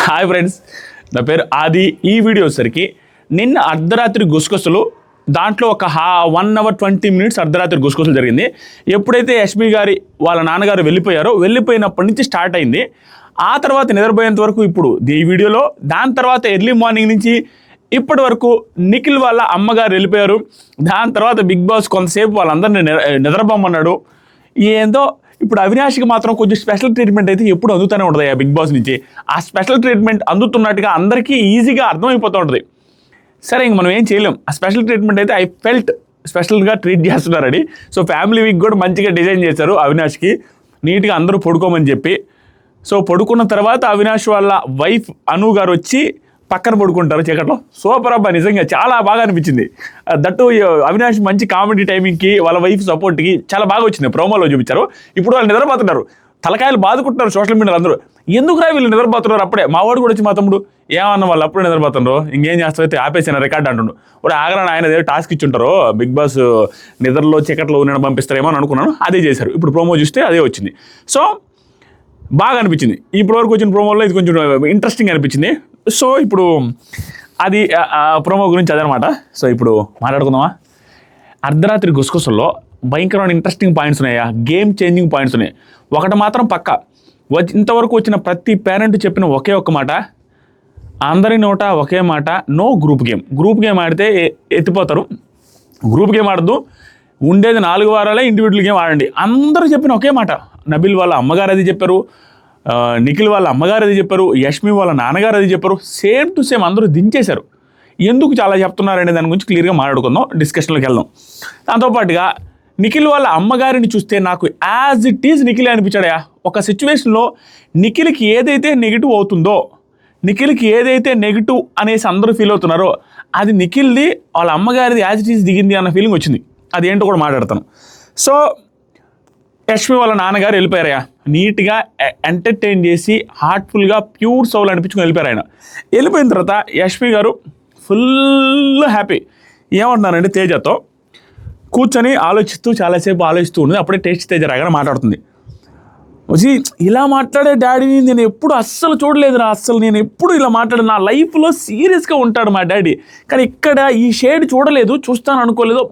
Hi friends, నా పేరు ఆది. ఈ వీడియో వచ్చేసరికి నిన్న అర్ధరాత్రి గుసగుసలు, దాంట్లో ఒక 1 hour 20 minutes అర్ధరాత్రి గుసగుసలు జరిగింది. ఎప్పుడైతే యష్మి గారి వాళ్ళ నాన్నగారు వెళ్ళిపోయినప్పటి నుంచి స్టార్ట్ అయింది. ఆ తర్వాత నిద్రపోయేంత వరకు ఇప్పుడు ఈ వీడియోలో, దాని తర్వాత ఎర్లీ మార్నింగ్ నుంచి ఇప్పటి వరకు నిఖిల్ వాళ్ళ అమ్మగారు వెళ్ళిపోయారు. దాని తర్వాత బిగ్ బాస్ కొంతసేపు వాళ్ళందరినీ నిద్రపోమన్నాడు. ఏందో ఇప్పుడు అవినాష్కి మాత్రం కొంచెం స్పెషల్ ట్రీట్మెంట్ అయితే ఎప్పుడు అందుతూనే ఉంటుంది ఆ బిగ్ బాస్ నుంచి. ఆ స్పెషల్ ట్రీట్మెంట్ అందుతున్నట్టుగా అందరికీ ఈజీగా అర్థమైపోతూ ఉంటుంది. సరే, ఇంక మనం ఏం చేయలేం. ఆ స్పెషల్ ట్రీట్మెంట్ అయితే ఐ ఫెల్ట్ స్పెషల్గా ట్రీట్ చేస్తున్నారని. సో ఫ్యామిలీ వీక్ కూడా మంచిగా డిజైన్ చేశారు అవినాష్కి, నీట్గా అందరూ పడుకోమని చెప్పి. సో పడుకున్న తర్వాత అవినాష్ వాళ్ళ వైఫ్ అను గారు వచ్చి పక్కన పడుకుంటారు చీకట్లో. సూపర్ అబ్బా, నిజంగా చాలా బాగా అనిపించింది. దట్టు అవినాష్ మంచి కామెడీ టైమింగ్కి వాళ్ళ వైఫ్ సపోర్ట్కి చాలా బాగా వచ్చింది. ప్రోమోలో చూపించారు. ఇప్పుడు వాళ్ళు నిద్రపోతున్నారు, తలకాయలు బాదుకుంటున్నారు సోషల్ మీడియాలో అందరూ. ఎందుకురా వీళ్ళు నిద్రపోతున్నారు? అప్పుడే మా వాడు కూడా వచ్చి మా తమ్ముడు ఏమన్నా వాళ్ళు అప్పుడే నిద్రపోతున్నారు, ఇంకేం చేస్తారైతే ఆపేసిన రికార్డ్ అంటుండు. ఇప్పుడు ఆగరాని ఆయన ఏదో టాస్క్ ఇచ్చుంటారు, బిగ్ బాస్ నిద్రలో చీకట్లో నేను పంపిస్తారేమో అని అనుకున్నాను. అదే చేశారు. ఇప్పుడు ప్రోమో చూస్తే అదే వచ్చింది. సో బాగా అనిపించింది. ఇప్పటివరకు వచ్చిన ప్రోమోలో ఇది కొంచెం ఇంట్రెస్టింగ్ అనిపించింది. సో ఇప్పుడు అది ప్రోమో గురించి అదనమాట. సో ఇప్పుడు మాట్లాడుకుందామా. అర్ధరాత్రి గుసగుసల్లో భయంకరమైన ఇంట్రెస్టింగ్ పాయింట్స్ ఉన్నాయా, గేమ్ చేంజింగ్ పాయింట్స్ ఉన్నాయి. ఒకటి మాత్రం పక్క, ఇంతవరకు వచ్చిన ప్రతి పేరెంట్ చెప్పిన ఒకే ఒక్క మాట, అందరి నోట ఒకే మాట, no group game. Group game ఆడితే ఎత్తిపోతారు, గ్రూప్ గేమ్ ఆడద్దు, ఉండేది 4 వారాలే ఇండివిజువల్ గేమ్ ఆడండి. అందరూ చెప్పిన ఒకే మాట. నబిల్ వాళ్ళ అమ్మగారు అది చెప్పారు, నిఖిల్ వాళ్ళ అమ్మగారు అది చెప్పారు, యష్మి వాళ్ళ నాన్నగారు అది చెప్పారు. సేమ్ టు సేమ్ అందరూ దించేశారు. ఎందుకు చాలా చెప్తున్నారనే దాని గురించి క్లియర్గా మాట్లాడుకుందాం, డిస్కషన్లోకి వెళ్దాం. దాంతోపాటుగా నిఖిల్ వాళ్ళ అమ్మగారిని చూస్తే నాకు యాజ్ ఇట్ ఈజ్ నిఖిల్ అనిపించాడా. ఒక సిచ్యువేషన్లో నిఖిల్కి ఏదైతే నెగిటివ్ అవుతుందో, నిఖిల్కి ఏదైతే నెగిటివ్ అనేసి అందరూ ఫీల్ అవుతున్నారో, అది నిఖిల్ది వాళ్ళ అమ్మగారిది యాజ్ ఇట్ ఈజ్ దిగింది అన్న ఫీలింగ్ వచ్చింది. అది ఏంటో కూడా మాట్లాడతాను. సో యష్మి వాళ్ళ నాన్నగారు వెళ్ళిపోయారయ్యా, నీట్గా ఎంటర్టైన్ చేసి హార్ట్ఫుల్గా ప్యూర్ సౌల్ అనిపించుకుని వెళ్ళిపోయారు. ఆయన వెళ్ళిపోయిన తర్వాత యష్మి గారు ఫుల్ హ్యాపీ. ఏమంటున్నారంటే తేజతో కూర్చొని చాలాసేపు ఆలోచిస్తూ ఉంది. అప్పుడే టేస్ట్ తేజ రాగానే మాట్లాడుతుంది. వచ్చి ఇలా మాట్లాడే డాడీని నేను ఎప్పుడు అస్సలు చూడలేదురా, అస్సలు నేను ఎప్పుడు ఇలా మాట్లాడు, నా లైఫ్లో సీరియస్గా ఉంటాడు మా డాడీ, కానీ ఇక్కడ ఈ షేడ్ చూడలేదు, చూస్తాను అనుకోలేదు.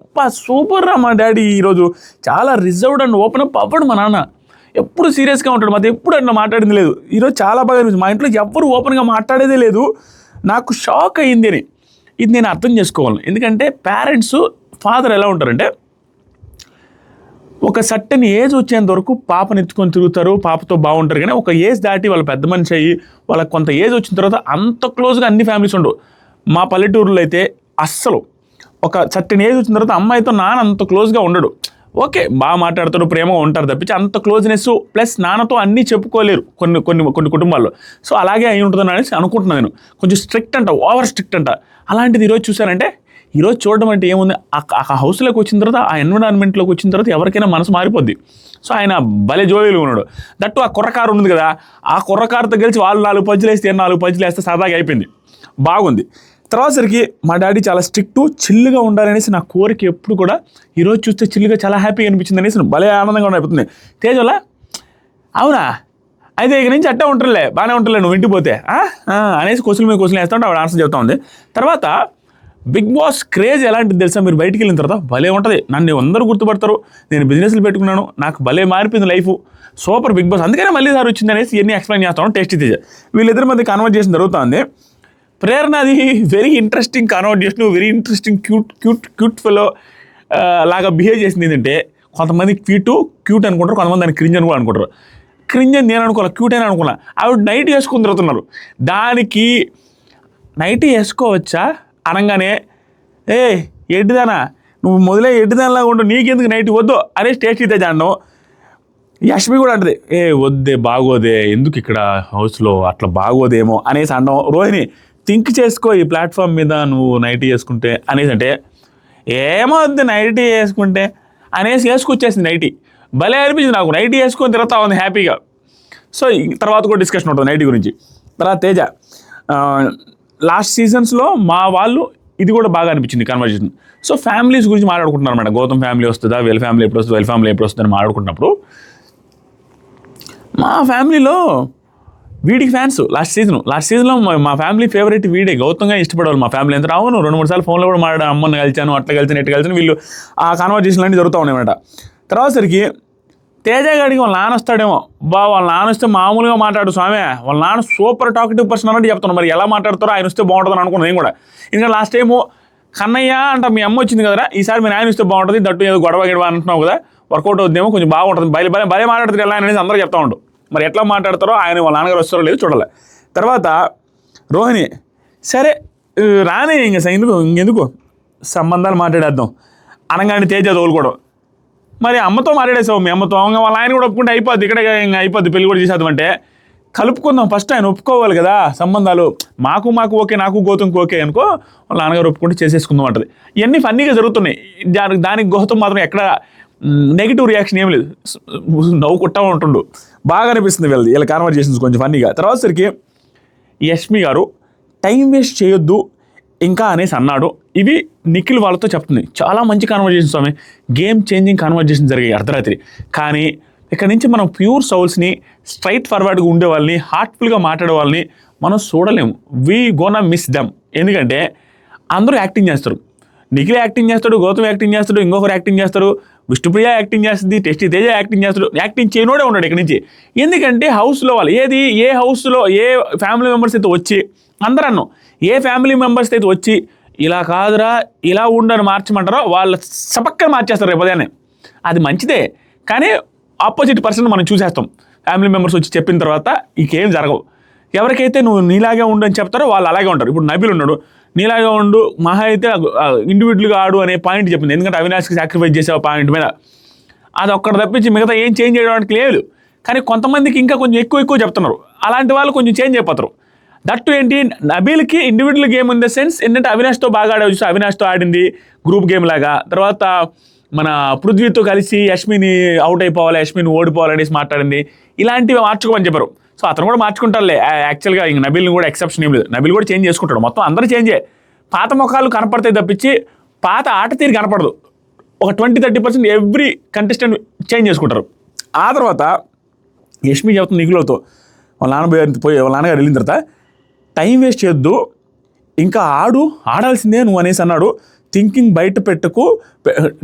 సూపర్ రా మా డాడీ, ఈరోజు చాలా రిజర్వ్డ్ అండ్ ఓపెన్ అప్ అవ్వడు మా నాన్న, ఎప్పుడు సీరియస్గా ఉంటాడు, మాది ఎప్పుడు అట్లా మాట్లాడింది లేదు. ఈరోజు చాలా బాగా అనిపించింది. మా ఇంట్లో ఎవ్వరు ఓపెన్గా మాట్లాడేదే లేదు, నాకు షాక్ అయ్యింది అని. ఇది నేను అర్థం చేసుకోవాలి. ఎందుకంటే పేరెంట్స్, ఫాదర్ ఎలా ఉంటారంటే, ఒక సర్టెన్ ఏజ్ వచ్చేంత వరకు పాపను ఎత్తుకొని తిరుగుతారు, పాపతో బాగుంటారు. కానీ ఒక ఏజ్ దాటి వాళ్ళ పెద్ద మనిషి అయ్యి వాళ్ళకి కొంత ఏజ్ వచ్చిన తర్వాత అంత క్లోజ్గా అన్ని ఫ్యామిలీస్ ఉండవు. మా పల్లెటూరులో అయితే అస్సలు ఒక సర్టెన్ ఏజ్ వచ్చిన తర్వాత అమ్మాయితో నాన్న అంత క్లోజ్గా ఉండడు. ఓకే, బాగా మాట్లాడతారు, ప్రేమగా ఉంటారు తప్పించి అంత క్లోజ్నెస్ ప్లస్ నాన్నతో అన్నీ చెప్పుకోలేరు కొన్ని కుటుంబాల్లో. సో అలాగే అయి ఉంటుందని అనేసి అనుకుంటున్నాను నేను. కొంచెం స్ట్రిక్ట్ అంట, ఓవర్ స్ట్రిక్ట్ అంట. అలాంటిది ఈరోజు చూసారంటే, ఈరోజు చూడడం అంటే ఏముంది, ఆ హౌస్లోకి వచ్చిన తర్వాత, ఆ ఎన్విరాన్మెంట్లోకి వచ్చిన తర్వాత ఎవరికైనా మనసు మారిపోద్ది. సో ఆయన భలే జోయిలుగా ఉన్నాడు. దట్టు ఆ కుర్రకారు ఉంది కదా, ఆ కుర్రకారుతో కలిసి వాళ్ళు 4 పంచులు వేస్తే 4 పంచులు వేస్తే సరదాగా అయిపోయింది, బాగుంది. తర్వాత సరికి మా డాడీ చాలా స్ట్రిక్టు, చిల్లుగా ఉండాలనేసి నా కోరిక ఎప్పుడు కూడా. ఈరోజు చూస్తే చిల్లుగా చాలా హ్యాపీగా అనిపించింది అనేసి భలే ఆనందంగా అయిపోతుంది. తేజోలా అవునా, అయితే ఇక నుంచి అట్టే ఉంటారులే, బాగానే ఉంటారులే నువ్వు ఇంటికి పోతే అనేసి క్వశ్చన్ మీద క్వశ్చన్ వేస్తా ఉంటే ఆవిడ ఆన్సర్ చెప్తా ఉంది. తర్వాత బిగ్ బాస్ క్రేజ్ ఎలాంటిది తెలుసా, మీరు బయటికి వెళ్ళిన తర్వాత భలే ఉంటుంది. నన్ను అందరూ గుర్తుపడతారు, నేను బిజినెస్లు పెట్టుకున్నాను, నాకు భలే మారిపోయింది లైఫ్, సూపర్ బిగ్ బాస్, అందుకనే మళ్ళీ సార్ వచ్చింది అనేసి ఇవన్నీ ఎక్స్ప్లెయిన్ చేస్తాను. టేస్టీ తేజ వీళ్ళిద్దరి మధ్య కన్వర్జేషన్ జరుగుతుంది. ప్రేరణది very interesting conversation, very interesting cute fellow లాగా బిహేవ్ చేసింది. ఏంటంటే కొంతమంది క్యూట్ అనుకుంటారు, కొంతమంది దాన్ని క్రింజ్ అని కూడా అనుకుంటారు. క్రింజ్ అని నేను అనుకోవాలి, క్యూట్ అని అనుకున్నా. ఆవిడ నైట్ వేసుకుని తిరుగుతున్నారు. దానికి నైట్ వేసుకోవచ్చా అనగానే, ఎడ్డిదానా నువ్వు మొదలే ఎడ్డిదానిలాగా ఉండు, నీకెందుకు నైట్ వద్దు అనే టేస్ట్ అయితే జాను. యష్మి కూడా అంటది, వద్దే బాగోదే, ఎందుకు ఇక్కడ హౌస్లో అట్లా బాగోదేమో అనేసి అనడం. రోహిణి థింక్ చేసుకో, ఈ ప్లాట్ఫామ్ మీద నువ్వు నైట్ వేసుకుంటే అనేసి అంటే, ఏమో వద్దు నైట్ వేసుకుంటే అనేసి వేసుకొచ్చేసింది నైటీ. భలే అనిపించింది నాకు, నైట్ వేసుకొని తిరుగుతా ఉంది హ్యాపీగా. సో తర్వాత కూడా డిస్కషన్ ఉంటుంది నైట్ గురించి. తర్వాత తేజ లాస్ట్ సీజన్స్లో మా వాళ్ళు, ఇది కూడా బాగా అనిపించింది కన్వర్జేషన్. సో ఫ్యామిలీస్ గురించి మాట్లాడుకుంటున్నారు అన్నమాట. గౌతమ్ ఫ్యామిలీ వస్తుందా, వీళ్ళ ఫ్యామిలీ ఎప్పుడు వస్తుంది, వీళ్ళ ఫ్యామిలీ ఎప్పుడు వస్తుంది అని మాట్లాడుకుంటున్నప్పుడు, మా ఫ్యామిలీలో వీడికి ఫ్యాన్స్ లాస్ట్ సీజన్లో మా ఫ్యామిలీ ఫేవరెట్ వీడే, గౌతంగా ఇష్టపడేవాళ్ళు మా ఫ్యామిలీ అంతా. అవును 2-3 సార్లు ఫోన్లో కూడా మాట్లాడాను, అమ్మని కలిచాను, అట్లా కలిసాను, ఎట్లా కలిసాను, వీళ్ళు ఆ కాన్వర్జేషన్లు అన్నీ జరుగుతూ ఉన్నాయన్నమాట. తర్వాత సరికి తేజ గారికి వాళ్ళ నాన్న వస్తాడేమో, వాళ్ళ నాన్న వస్తే మామూలుగా మాట్లాడు స్వామి, వాళ్ళ నాన్న సూపర్ టాకెటివ్ పర్సన్ అన్నట్టు చెప్తున్నాను. మరి ఎలా మాట్లాడతారో ఆయన వస్తే బాగుంటుందని అనుకున్నాను నేను కూడా. ఎందుకంటే లాస్ట్ టైము కన్నయ్య అంట మీ అమ్మ వచ్చింది కదరా, ఈసారి మీ నాయన వస్తే బాగుంటుంది, దట్టు ఏదో గొడవ అంటున్నావు కదా, వర్కౌట్ అవుతుందేమో, కొంచెం బాగుంటుంది, భలే మాట్లాడుతుంది ఎలా అనేది అందరూ చెప్తా ఉండు. మరి ఎట్లా మాట్లాడతారో ఆయన వాళ్ళ నాన్నగారు వస్తారో లేదు చూడాలి. తర్వాత రోహిణి సరే రాని ఇంకెందుకు సంబంధాలు మాట్లాడేద్దాం అనగానే తేజ తోలుకోవడం. మరి అమ్మతో మాట్లాడేసావు, మీ అమ్మతో వాళ్ళ ఆయన కూడా ఒప్పుకుంటే అయిపోద్ది, ఇక్కడ ఇంకా అయిపోద్ది, పెళ్లి కూడా చేసేద్దామంటే కలుపుకుందాం, ఫస్ట్ ఆయన ఒప్పుకోవాలి కదా సంబంధాలు, మాకు ఓకే, నాకు గౌతమ్కి ఓకే అనుకో, వాళ్ళ నాన్నగారు ఒప్పుకుంటే చేసేసుకుందాం అంటది. ఇవన్నీ ఫన్నీగా జరుగుతున్నాయి. దానికి గౌతమ్ మాత్రం ఎక్కడ నెగిటివ్ రియాక్షన్ ఏం లేదు, నవ్వు కుట్టా ఉంటుండు. బాగా అనిపిస్తుంది వీళ్ళ కాన్వర్జేషన్స్ కొంచెం ఫన్నీగా. తర్వాత సరికి యష్మి గారు టైం వేస్ట్ చేయొద్దు ఇంకా అనేసి అన్నాడు. ఇవి నిఖిల్ వాళ్ళతో చెప్తుంది. చాలా మంచి కాన్వర్జేషన్ స్వామి, గేమ్ చేంజింగ్ కాన్వర్జేషన్ జరిగాయి అర్ధరాత్రి. కానీ ఇక్కడ నుంచి మనం ప్యూర్ సౌల్స్ని, స్ట్రైట్ ఫార్వర్డ్గా ఉండే వాళ్ళని, హార్ట్ఫుల్గా మాట్లాడే వాళ్ళని మనం చూడలేము. We gonna miss them. ఎందుకంటే అందరూ యాక్టింగ్ చేస్తారు. నిఖిల్ యాక్టింగ్ చేస్తాడు, గౌతమ్ యాక్టింగ్ చేస్తాడు, ఇంకొకరు యాక్టింగ్ చేస్తారు, విష్ణుప్రియ యాక్టింగ్ చేస్తుంది, టెస్టీ తేజ యాక్టింగ్ చేస్తాడు. యాక్టింగ్ చేయనోడే ఉన్నాడు ఇక్కడ నుంచి. ఎందుకంటే హౌస్లో వాళ్ళు ఏ హౌస్లో ఏ ఫ్యామిలీ మెంబర్స్ అయితే వచ్చి అందరూ ఏ ఫ్యామిలీ మెంబర్స్ అయితే వచ్చి ఇలా కాదురా ఇలా ఉండని మార్చమంటారో వాళ్ళు సపక్కన మార్చేస్తారు రేపు ఉదయాన్నే. అది మంచిదే, కానీ ఆపోజిట్ పర్సన్ మనం చూసేస్తాం. ఫ్యామిలీ మెంబర్స్ వచ్చి చెప్పిన తర్వాత ఇంకేం జరగవు. ఎవరికైతే నువ్వు నీలాగే ఉండు అని చెప్తారో వాళ్ళు అలాగే ఉంటారు. ఇప్పుడు నబీల్ ఉన్నాడు, నీలాగా ఉండు, మహా అయితే ఇండివిజువల్గా ఆడు అనే పాయింట్ చెప్పింది. ఎందుకంటే అవినాష్కి సాక్రిఫైస్ చేసే పాయింట్ మీద అది ఒక్కటి తప్పించి మిగతా ఏం చేంజ్ చేయడానికి లేదు. కానీ కొంతమందికి ఇంకా కొంచెం ఎక్కువ చెప్తున్నారు. అలాంటి వాళ్ళు కొంచెం చేంజ్ అయిపోతారు. దట్టు ఏంటి, నబీల్కి individual game in the sense ఏంటంటే అవినాష్తో బాగా ఆడవచ్చు, అవినాష్తో ఆడింది గ్రూప్ గేమ్ లాగా. తర్వాత మన పృథ్వీతో కలిసి యష్మిని అవుట్ అయిపోవాలి, యష్మిని ఓడిపోవాలనేసి మాట్లాడింది. ఇలాంటివి మార్చుకోమని చెప్పారు. సో అతను కూడా మార్చుకుంటారులే యాక్చువల్గా. ఇంక నబీల్ని కూడా ఎక్సెప్షన్ ఏం లేదు, నబీల్ కూడా చేంజ్ చేసుకుంటాడు. మొత్తం అందరూ చేంజే. పాత ముఖాలు కనపడతాయి తప్పించి పాత ఆట తీరు కనపడదు. ఒక 20-30% ఎవ్రీ కంటెస్టెంట్ చేంజ్ చేసుకుంటారు. ఆ తర్వాత యష్మి చెబుతుంది నిఖిల్తో, వాళ్ళ నాన్నగారు వెళ్ళిన తర్వాత టైం వేస్ట్ చేయొద్దు, ఇంకా ఆడాల్సిందే నువ్వు అనేసి అన్నాడు. థింకింగ్ బయట పెట్టుకో,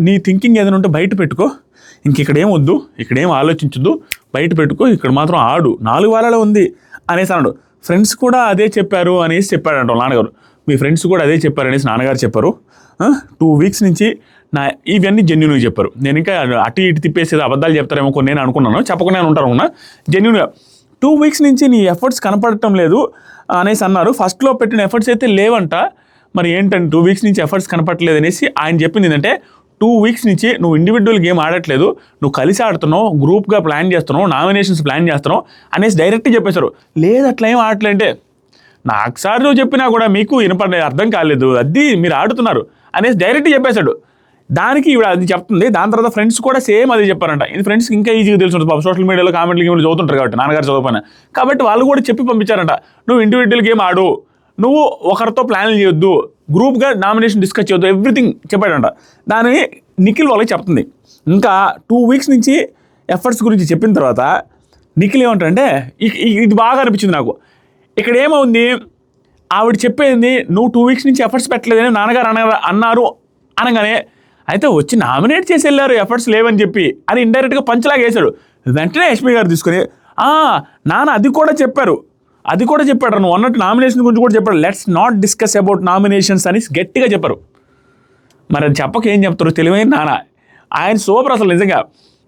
నీ థింకింగ్ ఏదైనా ఉంటే బయట పెట్టుకో, ఇంక ఇక్కడేం వద్దు, ఇక్కడేం ఆలోచించద్దు, బయట పెట్టుకో, ఇక్కడ మాత్రం ఆడు, 4 వారాలే ఉంది అనేసి అన్నాడు. ఫ్రెండ్స్ కూడా అదే చెప్పారు అనేసి చెప్పాడంట నాన్నగారు. మీ ఫ్రెండ్స్ కూడా అదే చెప్పారు అనేసి నాన్నగారు చెప్పారు. 2 వీక్స్ నుంచి ఇవన్నీ జెన్యున్గా చెప్పారు. నేను ఇంకా అటు ఇటు తిప్పేసేది అబద్ధాలు చెప్తారేమో కొన్ని నేను అనుకున్నాను, చెప్పకుండా ఉంటాను అనుకున్నా. జెన్యున్గా 2 వీక్స్ నుంచి నీ ఎఫర్ట్స్ కనపడటం లేదు అనేసి అన్నారు. ఫస్ట్లో పెట్టిన ఎఫర్ట్స్ అయితే లేవంట, మరి ఏంటంటే 2 వీక్స్ నుంచి ఎఫర్ట్స్ కనపడట్లేదు అనేసి ఆయన చెప్పింది. ఏంటంటే 2 వీక్స్ నుంచి నువ్వు ఇండివిజువల్ గేమ్ ఆడట్లేదు, నువ్వు కలిసి ఆడుతున్నావు, గ్రూప్గా ప్లాన్ చేస్తున్నావు, నామినేషన్స్ ప్లాన్ చేస్తున్నావు అనేసి డైరెక్ట్గా చెప్పేశారు. లేదు అట్లా ఏం ఆడట్లేంటే, నాకు సార్ నువ్వు చెప్పినా కూడా మీకు అర్థం కాలేదు, అది మీరు ఆడుతున్నారు అనేసి డైరెక్ట్గా చెప్పేశాడు. దానికి ఇవి అది చెప్తుంది. దాని తర్వాత ఫ్రెండ్స్ కూడా సేమ్ అది చెప్పారంట. ఇది ఫ్రెండ్స్కి ఇంకా ఈజీగా తెలుసుంటుంది, పాపం సోషల్ మీడియాలో కామెంట్లు గేమ్లు చదువుతుంటారు కాబట్టి, నాన్నగారు చదువుపైన కాబట్టి వాళ్ళు కూడా చెప్పి పంపించారంట. నువ్వు ఇండివిజువల్ గేమ్ ఆడు, నువ్వు ఒకరితో ప్లాన్లు చేయొద్దు, గ్రూప్గా నామినేషన్ డిస్కస్ చేయొద్దు, ఎవ్రీథింగ్ చెప్పాడంట. దాని నిఖిల్ వాళ్ళకి చెప్తుంది. ఇంకా 2 వీక్స్ నుంచి ఎఫర్ట్స్ గురించి చెప్పిన తర్వాత నిఖిల్ ఏమంటాడంటే, ఇది బాగా అనిపించింది నాకు. ఇక్కడ ఏమవుంది, ఆవిడ చెప్పేది నువ్వు 2 వీక్స్ నుంచి ఎఫర్ట్స్ పెట్టలేదని నాన్నగారు అన్నారు అనగానే, అయితే వచ్చి నామినేట్ చేసి వెళ్ళారు ఎఫర్ట్స్ లేవని చెప్పి అని ఇండైరెక్ట్గా పంచలాగా వేశాడు. వెంటనే యష్మి గారు తీసుకొని నాన్న అది కూడా చెప్పారు నువ్వు అన్నట్టు నామినేషన్ గురించి కూడా చెప్పాడు, let's not discuss about nominations అని గట్టిగా చెప్పారు. మరి అది చెప్పక ఏం చెప్తారు తెలివైన నాన్న. ఆయన సూపర్ అసలు నిజంగా.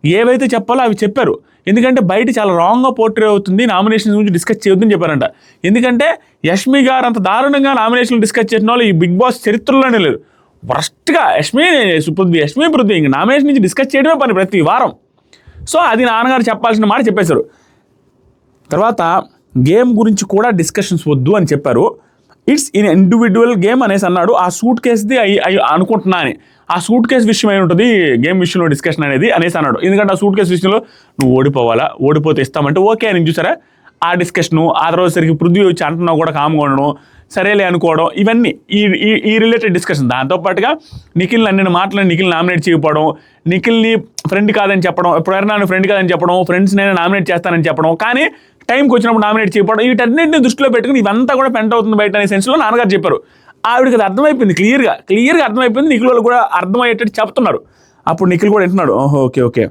ఏవైతే చెప్పాలో అవి చెప్పారు. ఎందుకంటే బయట చాలా రాంగ్గా పోర్ట్రే అవుతుంది, నామినేషన్ గురించి డిస్కస్ చేయొద్దని చెప్పారంట. ఎందుకంటే యష్మి గారు అంత దారుణంగా నామినేషన్లు డిస్కస్ చేసిన వాళ్ళు ఈ బిగ్ బాస్ చరిత్రలోనే లేరు. వరస్ట్గా యష్మి పృథ్వీ ఇంక నామినేషన్ నుంచి డిస్కస్ చేయడమే పని ప్రతి వారం. సో అది నాన్నగారు చెప్పాల్సిన మాట చెప్పేశారు. తర్వాత గేమ్ గురించి కూడా డిస్కషన్స్ వద్దు అని చెప్పారు. ఇట్స్ ఇన్ ఇండివిజువల్ గేమ్ అనేసి అన్నాడు. ఆ సూట్ కేసుది అనుకుంటున్నా అని, ఆ సూట్ కేసు విషయం అయి ఉంటుంది గేమ్ విషయంలో డిస్కషన్ అనేది అనేసి అన్నాడు. ఎందుకంటే ఆ సూట్ కేసు విషయంలో నువ్వు ఓడిపోవాలా, ఓడిపోతే ఇస్తామంటే ఓకే అని చూసారా ఆ డిస్కషను. ఆ తర్వాత సరికి పృథ్వీ వచ్చి అంటున్నావు కూడా కామ్గా ఉండడం, సరేలే అనుకోవడం, ఇవన్నీ ఈ రిలేటెడ్ డిస్కషన్. దాంతోపాటుగా నిఖిల్ని అన్ని మాటలను నిఖిల్ నామినేట్ చేయకపోవడం, నిఖిల్ని ఫ్రెండ్ కాదని చెప్పడం, ఎప్పుడైనా నన్ను ఫ్రెండ్ కాదని చెప్పడం, ఫ్రెండ్స్ నేను నామినేట్ చేస్తానని చెప్పడం, కానీ టైంకి వచ్చినప్పుడు నామినేట్ చేయకపోవడం వీటన్నింటిని దృష్టిలో పెట్టుకుని ఇవంతా కూడా పెంట్ అవుతుంది బయట అనే సెన్స్లో నాన్నగారు చెప్పారు. ఆవిడకి అది అర్థమైపోయింది, క్లియర్గా అర్థమైపోయింది. నిఖిల్ వాళ్ళు కూడా అర్థమయ్యేటట్టు చెప్తున్నారు. అప్పుడు నిఖిల్ కూడా వింటున్నాడు, ఓహో ఓకే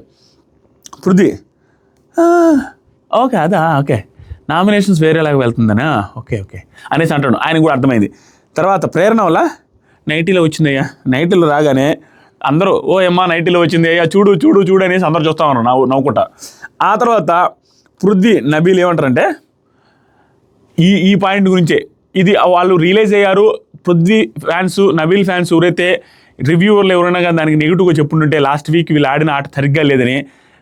పృథ్వీ ఓకే అదా ఓకే నామినేషన్స్ వేరేలాగా వెళ్తుందనా ఓకే అనేసి అంటాడు. ఆయన కూడా అర్థమైంది. తర్వాత ప్రేరణ వల్ల నైటీలో వచ్చిందయ్యా, నైటీలో రాగానే అందరూ ఓ అమ్మా నైటీలో వచ్చింది అయ్యా చూడు అనేసి అందరూ చూస్తా ఉన్నారు నవ్వుకుంటా. ఆ తర్వాత పృథ్వీ నబీల్ ఏమంటారంటే ఈ పాయింట్ గురించే ఇది వాళ్ళు రియలైజ్ అయ్యారు. పృథ్వీ ఫ్యాన్స్ నబీల్ ఫ్యాన్స్ ఎవరైతే రివ్యూవర్లు ఎవరైనా కానీ దానికి నెగిటివ్గా చెప్పుంటుంటే లాస్ట్ వీక్ వీళ్ళు ఆడిన ఆట సరిగ్గా లేదని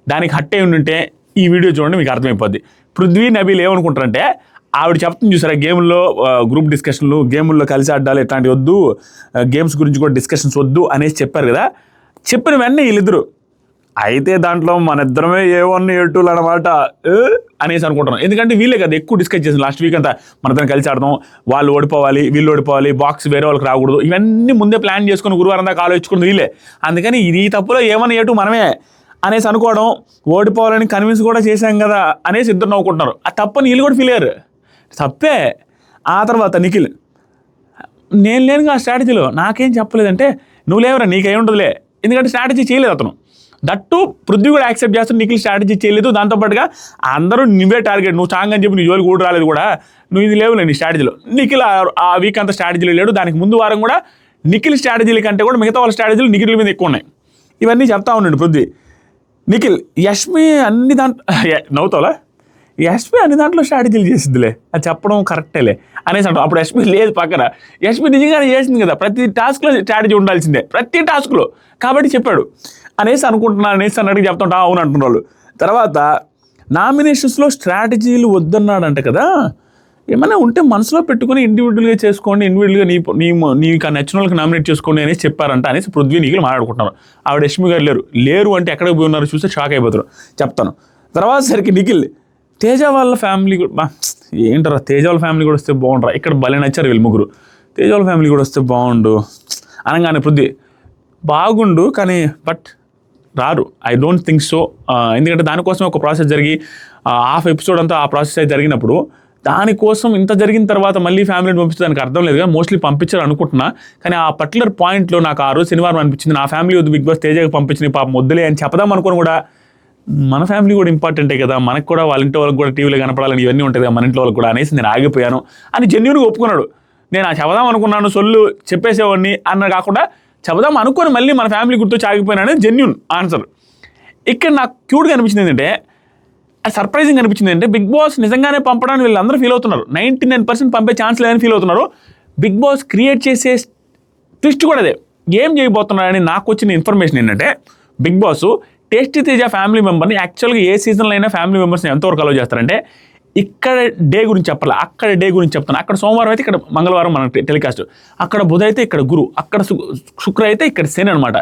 దానికి హట్ అయి ఉంటుంటే ఈ వీడియో చూడండి మీకు అర్థమైపోద్ది. పృథ్వీ నబీల్ ఏమనుకుంటారంటే ఆవిడ చెప్తుంది చూసారా గేమ్లో గ్రూప్ డిస్కషన్లు, గేముల్లో కలిసి ఆడాలి ఇట్లాంటివి వద్దు, గేమ్స్ గురించి కూడా డిస్కషన్స్ వద్దు అనేసి చెప్పారు కదా. చెప్పిన వెంటనే వీళ్ళిద్దరు అయితే దాంట్లో మన ఇద్దరమే A1 A2 అనమాట అనేసి అనుకుంటున్నాం. ఎందుకంటే వీళ్ళే కదా ఎక్కువ డిస్కస్ చేసింది లాస్ట్ వీక్ అంతా. మనతో కలిసి ఆడదాం, వాళ్ళు ఓడిపోవాలి వీళ్ళు ఓడిపోవాలి, బాక్స్ వేరే వాళ్ళకి రాకూడదు, ఇవన్నీ ముందే ప్లాన్ చేసుకుని గురువారం దాకా ఆలోచించుకున్నది వీళ్ళే. అందుకని ఈ తప్పులో A1 A2 మనమే అనేసి అనుకోవడం, ఓడిపోవాలని కన్విన్స్ కూడా చేశాం కదా అనేసి ఇద్దరు నవ్వుకుంటున్నారు. ఆ తప్పని వీళ్ళు కూడా ఫీల్ అయ్యారు, తప్పే. ఆ తర్వాత నిఖిల్ నేను లేనుగా ఆ స్ట్రాటజీలో నాకేం చెప్పలేదంటే నువ్వు లేవరా నీకేం ఉండదులే, ఎందుకంటే స్ట్రాటజీ చేయలేదు అతను. దట్టు పృథ్వీ కూడా యాక్సెప్ట్ చేస్తాను నిఖిల్ స్ట్రాటజీ చేయలేదు. దాంతోపాటుగా అందరూ నువ్వే టార్గెట్, నువ్వు స్ట్రాంగ్ అని చెప్పి నీ జోలికి కూడా రాలేదు కూడా, నువ్వు ఇది లేవులే నీ స్ట్రాటజీలో. నిఖిల్ ఆ వీక్ అంతా స్ట్రాటజీలో లేడు. దానికి ముందు వారం కూడా నిఖిల్ స్ట్రాటజీల కంటే కూడా మిగతా వాళ్ళ స్ట్రాటజీలు నిఖిల్ మీద ఎక్కువ ఉన్నాయి. ఇవన్నీ చెప్తా ఉన్నాడు పృథ్వీ. నిఖిల్ యష్మి అన్ని దాంట్లో నవ్వుతావులా, యష్మి అన్ని దాంట్లో స్ట్రాటజీలు చేసిద్దిలే, అది చెప్పడం కరెక్టేలే అనేసి అంటాం. అప్పుడు యష్మి లేదు పక్కన, యష్మి నిజంగానే చేసింది కదా, ప్రతి టాస్క్లో స్ట్రాటజీ ఉండాల్సిందే ప్రతి టాస్క్లో, కాబట్టి చెప్పాడు అనేసి అనుకుంటున్నాను అనేసి అన్నట్టుగా చెప్తుంటా అవును అంటున్న వాళ్ళు. తర్వాత నామినేషన్స్లో స్ట్రాటజీలు వద్దన్నాడంట కదా, ఏమైనా ఉంటే మనసులో పెట్టుకుని ఇండివిజువల్గా చేసుకోండి, ఇండివిజువల్గా నీకు నచ్చిన వాళ్ళకి నామినేట్ చేసుకోండి అనేసి చెప్పారంట అనేసి పృథ్వీ నిఖిల్ మాట్లాడుకుంటున్నారు. ఆవిడ యష్మి గారు లేరు అంటే ఎక్కడికి పోయి ఉన్నారు చూస్తే షాక్ అయిపోతారు, చెప్తాను. తర్వాత సరికి నిఖిల్ తేజ వాళ్ళ ఫ్యామిలీ కూడా ఏంటరా, తేజ వాళ్ళ ఫ్యామిలీ కూడా వస్తే బాగుండరా, ఇక్కడ భలే నచ్చారు వీళ్ళు ముగ్గురు, తేజ వాళ్ళ ఫ్యామిలీ కూడా వస్తే బాగుండు అనగానే పృథ్వీ బాగుండు కానీ బట్ రారు, ఐ డోంట్ థింక్ సో. ఎందుకంటే దానికోసం ఒక ప్రాసెస్ జరిగి హాఫ్ ఎపిసోడ్ అంతా ఆ ప్రాసెస్ అయితే జరిగినప్పుడు దానికోసం ఇంత జరిగిన తర్వాత మళ్ళీ ఫ్యామిలీని పంపించే దానికి అర్థం లేదు కదా, మోస్ట్లీ పంపించారు అనుకుంటున్నా. కానీ ఆ పర్టికులర్ పాయింట్లో నాకు ఆ రోజు శనివారం అనిపించింది నా ఫ్యామిలీ వద్దు బిగ్ బాస్ తేజకి పంపించిన పాపం వద్దులే అని చెప్దాం అనుకుని కూడా మన ఫ్యామిలీ కూడా ఇంపార్టెంటే కదా, మనకు కూడా వాళ్ళ ఇంటి వాళ్ళకి కూడా టీవీలో కనపడాలని ఇవన్నీ ఉంటుంది కదా మన ఇంట్లో వాళ్ళకి కూడా అనేసి నేను ఆగిపోయాను అని జెన్యూన్గా ఒప్పుకున్నాడు. నేను ఆ చెబదాం అనుకున్నాను సొల్లు చెప్పేసేవాడిని అన్న కాకుండా చెబదాం అనుకొని మళ్ళీ మన ఫ్యామిలీ గుర్తొచ్చి ఆగిపోయినా అనేది జెన్యూన్ ఆన్సర్. ఇక్కడ నాకు క్యూట్గా అనిపించింది ఏంటంటే, సర్ప్రైజింగ్ అనిపించింది అంటే బిగ్ బాస్ నిజంగానే పంపడానికి వీళ్ళందరూ ఫీల్ అవుతున్నారు, 99% పంపే ఛాన్స్ లేదని ఫీల్ అవుతున్నారు. బిగ్ బాస్ క్రియేట్ చేసే ట్విస్ట్ కూడా అదే, ఏం చేయబోతున్నారని నాకు వచ్చిన ఇన్ఫర్మేషన్ ఏంటంటే Big Boss Tasty Teja family మెంబర్ని యాక్చువల్గా ఏ సీజన్లో అయినా ఫ్యామిలీ మెంబర్స్ని ఎంతవరకు అలౌ చేస్తారంటే ఇక్కడ డే గురించి చెప్పాలి, అక్కడ డే గురించి చెప్తాను. అక్కడ సోమవారం అయితే ఇక్కడ మంగళవారం మనకి టెలికాస్ట్, అక్కడ బుధ అయితే ఇక్కడ గురు, అక్కడ శుక్ర అయితే ఇక్కడ శని అనమాట.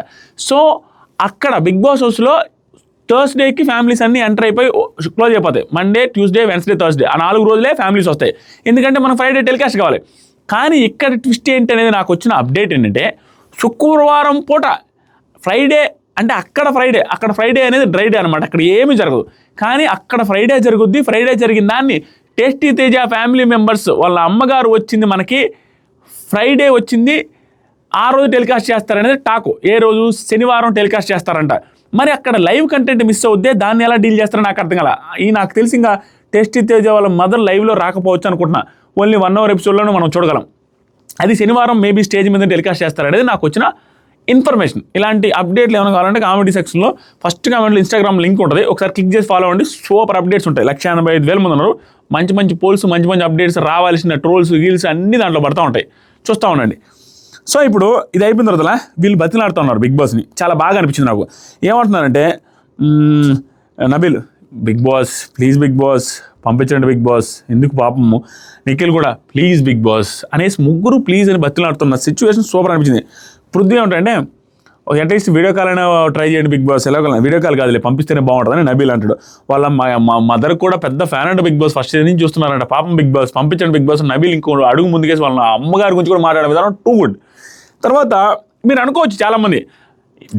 సో అక్కడ బిగ్ బాస్ హౌస్లో థర్స్డేకి ఫ్యామిలీస్ అన్నీ ఎంటర్ అయిపోయి క్లోజ్ అయిపోతాయి. మండే ట్యూస్డే వెన్స్డే థర్స్డే ఆ 4 రోజులే ఫ్యామిలీస్ వస్తాయి, ఎందుకంటే మనం ఫ్రైడే టెలికాస్ట్ కావాలి. కానీ ఇక్కడ ట్విస్ట్ ఏంటి అనేది నాకు వచ్చిన అప్డేట్ ఏంటంటే శుక్రవారం పూట ఫ్రైడే అంటే అక్కడ ఫ్రైడే అనేది డ్రై డే అనమాట, అక్కడ ఏమీ జరగదు. కానీ అక్కడ ఫ్రైడే జరుగుద్ది. ఫ్రైడే జరిగిన దాన్ని టేస్టీ తేజ ఫ్యామిలీ మెంబర్స్ వాళ్ళ అమ్మగారు వచ్చింది మనకి ఫ్రైడే వచ్చింది, ఆ రోజు టెలికాస్ట్ చేస్తారనేది టాకు. ఏ రోజు శనివారం టెలికాస్ట్ చేస్తారంట. మరి అక్కడ లైవ్ కంటెంట్ మిస్ అవుద్దే, దాన్ని ఎలా డీల్ చేస్తారో నాకు అర్థం కాల. నాకు తెలిసి ఇంకా టేస్టీ తేజ వాళ్ళ మదర్ లైవ్లో రాకపోవచ్చు అనుకుంటున్నా, ఓన్లీ 1 hour ఎపిసోడ్లోనే మనం చూడగలం. అది శనివారం మేబీ స్టేజ్ మీద టెలికాస్ట్ చేస్తారనేది నాకు వచ్చిన ఇన్ఫర్మేషన్. ఇలాంటి అప్డేట్లు ఏమైనా కావాలంటే కామెంట్ సెక్షన్లో ఫస్ట్ కామెంట్లో ఇన్స్టాగ్రామ్ లింక్ ఉంటుంది, ఒకసారి క్లిక్ చేసి ఫాలో అవ్వండి. సూపర్ అప్డేట్స్ ఉంటాయి. 185,000 మంది ఉన్నారు, మంచి పోల్స్, మంచి అప్డేట్స్, రావాల్సిన ట్రోల్స్ గీల్స్ అన్నీ దాంట్లో పడుతూ ఉంటాయి, చూస్తూ ఉండండి. సో ఇప్పుడు ఇది అయిపోయిన తర్వాత వీళ్ళు బతిలాడుతూ ఉన్నారు బిగ్ బాస్ని, చాలా బాగా అనిపించింది నాకు. ఏమంటున్నారంటే Nabeel Bigg Boss please Bigg Boss పంపించండి బిగ్ బాస్, ఎందుకు పాపము నిఖిల్ కూడా ప్లీజ్ బిగ్ బాస్ అనేసి ముగ్గురు ప్లీజ్ అని బతిలాడుతున్న సిచ్యువేషన్ సూపర్ అనిపించింది. పృథ్వీ ఏమంటే అట్లీస్ట్ వీడియో కాల్ అయినా ట్రై చేయండి బిగ్ బాస్, ఎలా వీడియో కాల్ కాదులే పంపిస్తేనే బాగుంటుందని నబీల్ అంటాడు. వాళ్ళ మా మదర్ కూడా పెద్ద ఫ్యాన్ అంటే బిగ్ బాస్ ఫస్ట్ నుంచి చూస్తున్నారంట, పాపం బిగ్ బాస్ పంపించండి బిగ్ బాస్. నబీల్ ఇంకో అడుగు ముందుకేసి వాళ్ళ అమ్మగారి గురించి కూడా మాట్లాడే విధానం టూ గుడ్. తర్వాత మీరు అనుకోవచ్చు చాలామంది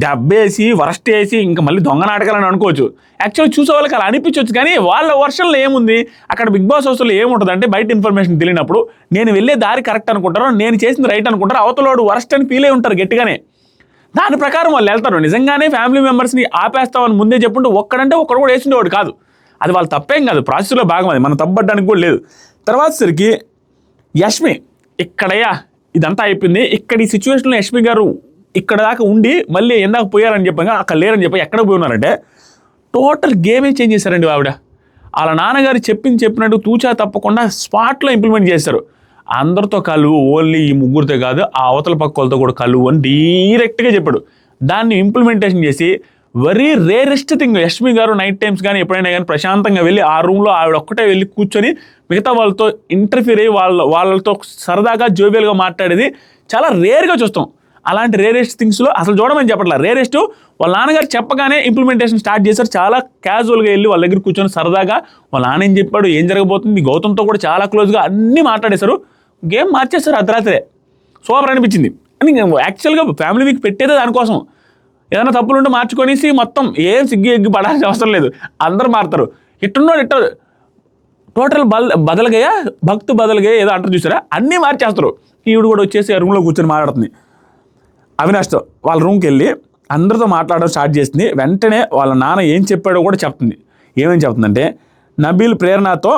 దెబ్బేసి వరస్ట్ వేసి ఇంకా మళ్ళీ దొంగ నాటకాలని అనుకోవచ్చు. యాక్చువల్గా చూసే వాళ్ళకి అలా అనిపించవచ్చు, కానీ వాళ్ళ వర్షన్లో ఏముంది, అక్కడ బిగ్ బాస్ హౌస్లో ఏముంటుంది అంటే బయట ఇన్ఫర్మేషన్ తెలియనప్పుడు నేను వెళ్ళే దారి కరెక్ట్ అనుకుంటారు, నేను చేసింది రైట్ అనుకుంటారు, అవతలోడు వరస్ట్ అని ఫీల్ అయి ఉంటారు గట్టిగానే. దాని ప్రకారం వాళ్ళు వెళ్తారు. నిజంగానే ఫ్యామిలీ మెంబర్స్ని ఆపేస్తామని ముందే చెప్పుంటే ఒక్కడు కూడా వేసిండేవాడు కాదు. అది వాళ్ళ తప్పేం కాదు, ప్రాసెస్లో భాగం, అది మనం తప్పడానికి కూడా లేదు. తర్వాత సరికి యష్మి ఇక్కడయ్యా ఇదంతా అయిపోయింది. ఇక్కడ ఈ సిచ్యువేషన్లో యష్మి గారు ఇక్కడ దాకా ఉండి మళ్ళీ ఎందాక పోయారని చెప్పగా అక్కడ లేరని చెప్పి ఎక్కడ పోయి ఉన్నారంటే టోటల్ గేమే చేంజ్ చేశారండి ఆవిడ. వాళ్ళ నాన్నగారు చెప్పినట్టు తూచా తప్పకుండా స్పాట్లో ఇంప్లిమెంట్ చేశారు. అందరితో కలువు, ఓన్లీ ఈ ముగ్గురితో కాదు ఆ అవతల పక్కలతో కూడా కలువు అని డైరెక్ట్గా చెప్పాడు. దాన్ని ఇంప్లిమెంటేషన్ చేసి వెరీ రేరెస్ట్ థింగ్, యష్మి గారు నైట్ టైమ్స్ కానీ ఎప్పుడైనా కానీ ప్రశాంతంగా వెళ్ళి ఆ రూమ్లో ఆవిడ ఒక్కటే వెళ్ళి కూర్చొని మిగతా వాళ్ళతో ఇంటర్ఫియర్ అయ్యి వాళ్ళతో సరదాగా జోబియల్గా మాట్లాడేది చాలా రేర్గా చూస్తాం. అలాంటి రేరెస్ట్ థింగ్స్లో అసలు చూడమని చెప్పట్లా, రేరెస్ట్ వాళ్ళ నాన్నగారు చెప్పగానే ఇంప్లిమెంటేషన్ స్టార్ట్ చేశారు. చాలా క్యాజువల్గా వెళ్ళి వాళ్ళ దగ్గర కూర్చొని సరదాగా వాళ్ళ నాన్న ఏం చెప్పాడు, ఏం జరగబోతుంది, గౌతమ్తో కూడా చాలా క్లోజ్గా అన్నీ మాట్లాడేశారు. గేమ్ మార్చేస్తారు అర్ధరాత్రే. సూపర్ అనిపించింది. అని యాక్చువల్గా ఫ్యామిలీ వీక్ పెట్టేదే దానికోసం. ఏదైనా తప్పులు ఉంటే మార్చుకొనేసి మొత్తం ఏం ఎగ్గి పడాల్సిన అవసరం లేదు, అందరూ మారుతారు. ఇట్టున్నాడు టోటల్ బదలగయ్యా భక్తు బదలగయ్యా ఏదో అంటారు చూసారా, అన్నీ మార్చేస్తారు. ఈవిడ కూడా వచ్చేసి ఆ రూమ్లో కూర్చొని మాట్లాడుతుంది అవినాష్తో. వాళ్ళ రూమ్కి వెళ్ళి అందరితో మాట్లాడడం స్టార్ట్ చేసింది. వెంటనే వాళ్ళ నాన్న ఏం చెప్పాడో కూడా చెప్తుంది. ఏమేమి చెప్తుందంటే నబీల్ ప్రేరణతో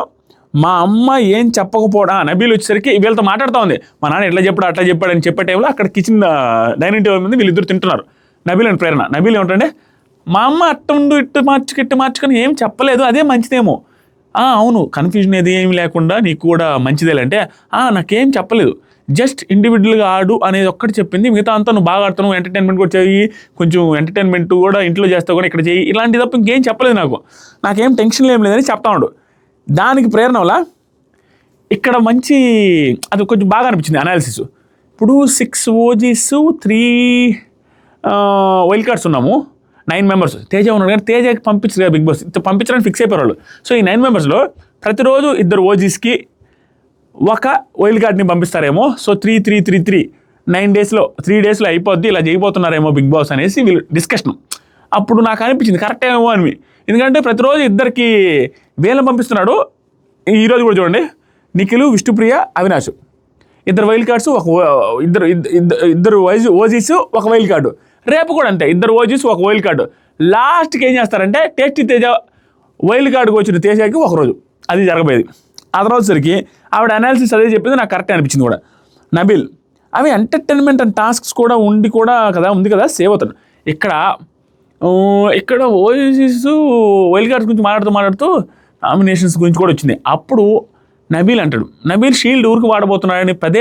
మా అమ్మ ఏం చెప్పకపోవడం, నబీల్ వచ్చేసరికి వీళ్ళతో మాట్లాడుతూ ఉంది. మా నాన్న ఎట్లా చెప్పాడు అట్లా చెప్పాడు అని చెప్పే టైంలో అక్కడ కిచెన్ డైనింగ్ టేబుల్ మీద వీళ్ళిద్దరు తింటున్నారు, నబీల్ అండ్ ప్రేరణ. నబీల్ ఏమిటంటే మా అమ్మ అట్టుండు ఇట్టు మార్చుకొని ఏం చెప్పలేదు, అదే మంచిదేమో. అవును, కన్ఫ్యూజన్ ఏమి లేకుండా నీకు కూడా మంచిదేలే అంటే నాకేం చెప్పలేదు, జస్ట్ ఇండివిజువల్గా ఆడు అనేది ఒక్కటి చెప్పింది, మిగతా అంతా నువ్వు బాగా ఆడుతున్నావు, ఎంటర్టైన్మెంట్ కూడా చేయి, కొంచెం ఎంటర్టైన్మెంట్ కూడా ఇంట్లో చేస్తావు కూడా ఇక్కడ చేయి, ఇలాంటి తప్ప ఇంకేం చెప్పలేదు, నాకేం టెన్షన్ ఏం లేదని చెప్తా ఉండు. దానికి ప్రేరణ వల్ల ఇక్కడ మంచి అది కొంచెం బాగా అనిపించింది అనాలిసిస్. ఇప్పుడు 6 OGs 3 వైల్డ్ కార్డ్స్ ఉన్నాము, 9 మెంబర్స్. తేజ ఉన్నాడు కానీ తేజకి పంపించలేదు బిగ్ బాస్, పంపించడానికి ఫిక్స్ అయిపోయారు వాళ్ళు. సో ఈ 9 మెంబర్స్లో ప్రతిరోజు 2 OGsకి ఒక వైల్డ్ కార్డ్ని పంపిస్తారేమో. సో 3 9 డేస్లో 3 డేస్లో అయిపోద్ది, ఇలా చేయబోతున్నారేమో బిగ్ బాస్ అనేసి వీళ్ళు డిస్కషన్. అప్పుడు నాకు అనిపించింది కరెక్ట్ ఏమో అని, ఎందుకంటే ప్రతిరోజు 2కి వీళ్ళని పంపిస్తున్నాడు. ఈరోజు కూడా చూడండి, నిఖిల్, విష్ణుప్రియ, అవినాష్ 2 వైల్డ్ కార్డ్స్, ఇద్దరు ఓజీస్ ఒక వైల్డ్ కార్డు. రేపు కూడా అంతే, 2 ఓజీస్ ఒక వైల్డ్ కార్డు. లాస్ట్కి ఏం చేస్తారంటే టేస్టీ తేజ వైల్డ్ కార్డుకి వచ్చిన తేజకి ఒకరోజు అది జరగబోయేది. ఆ తర్వాత సరికి ఆవిడ అనాలిసిస్ అదే చెప్పింది, నాకు కరెక్ట్ అనిపించింది కూడా. నబీల్ అవి ఎంటర్టైన్మెంట్ అండ్ టాస్క్స్ కూడా ఉంది కదా సేవ్ అవుతాడు. ఇక్కడ ఓజీస్ వైల్డ్ కార్డ్స్ గురించి మాట్లాడుతూ నామినేషన్స్ గురించి కూడా వచ్చింది. అప్పుడు నబీల్ అంటాడు, నబీల్ షీల్డ్ ఊరికి వాడబోతున్నాడని పదే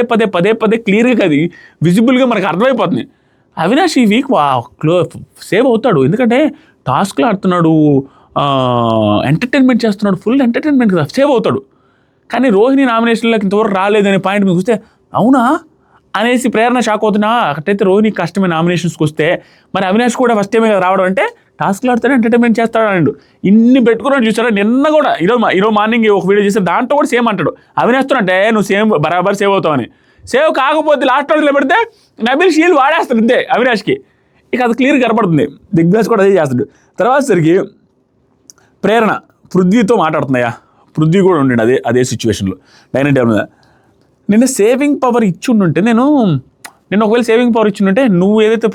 క్లియర్గా అది విజిబుల్గా మనకు అర్థమైపోతుంది. అవినాష్ ఈ వీక్ సేవ్ అవుతాడు, ఎందుకంటే టాస్క్లు ఆడుతున్నాడు, ఎంటర్టైన్మెంట్ చేస్తున్నాడు, ఫుల్ ఎంటర్టైన్మెంట్ కదా, సేవ్ అవుతాడు. కానీ రోహిణి నామినేషన్లోకి ఇంతవరకు రాలేదనే పాయింట్ మీకు వస్తే అవునా అనేసి ప్రేరణ షాక్ అవుతున్నా. అక్కడైతే రోహిణి కష్టమే నామినేషన్స్కి వస్తే, మరి అవినాష్ కూడా ఫస్ట్ టైమే రావడం అంటే టాస్క్లు ఆడుతాడు, ఎంటర్టైన్మెంట్ చేస్తాడు అన్నాడు. ఇన్ని పెట్టుకున్నాడు చూసారా. నిన్న కూడా ఈరోజు మార్నింగ్ ఒక వీడియో చేస్తే దాంట్లో కూడా సేమ్ అంటాడు, అవినాష్తో అంటే నువ్వు బరాబర్ సేవ్ అవుతావని. సేవ్ కాకపోతే లాస్ట్ రోజులో పెడితే నబీల్ షీల్డ్ వాడేస్తాడు అంతే అవినాష్కి. ఇక అది క్లియర్గా కనపడుతుంది. బిగ్ బాస్ కూడా అదే చేస్తాడు. తర్వాత సరికి ప్రేరణ పృథ్వీతో మాట్లాడుతున్నాయా, పృథ్వీ కూడా ఉండండి అదే సిచ్యువేషన్లో డైనింగ్ టేబుల్ మీద. నిన్న సేవింగ్ పవర్ ఇచ్చిండుంటే నేను ఒకవేళ సేవింగ్ పవర్ ఇచ్చిండుంటే నువ్వు ఏదైతే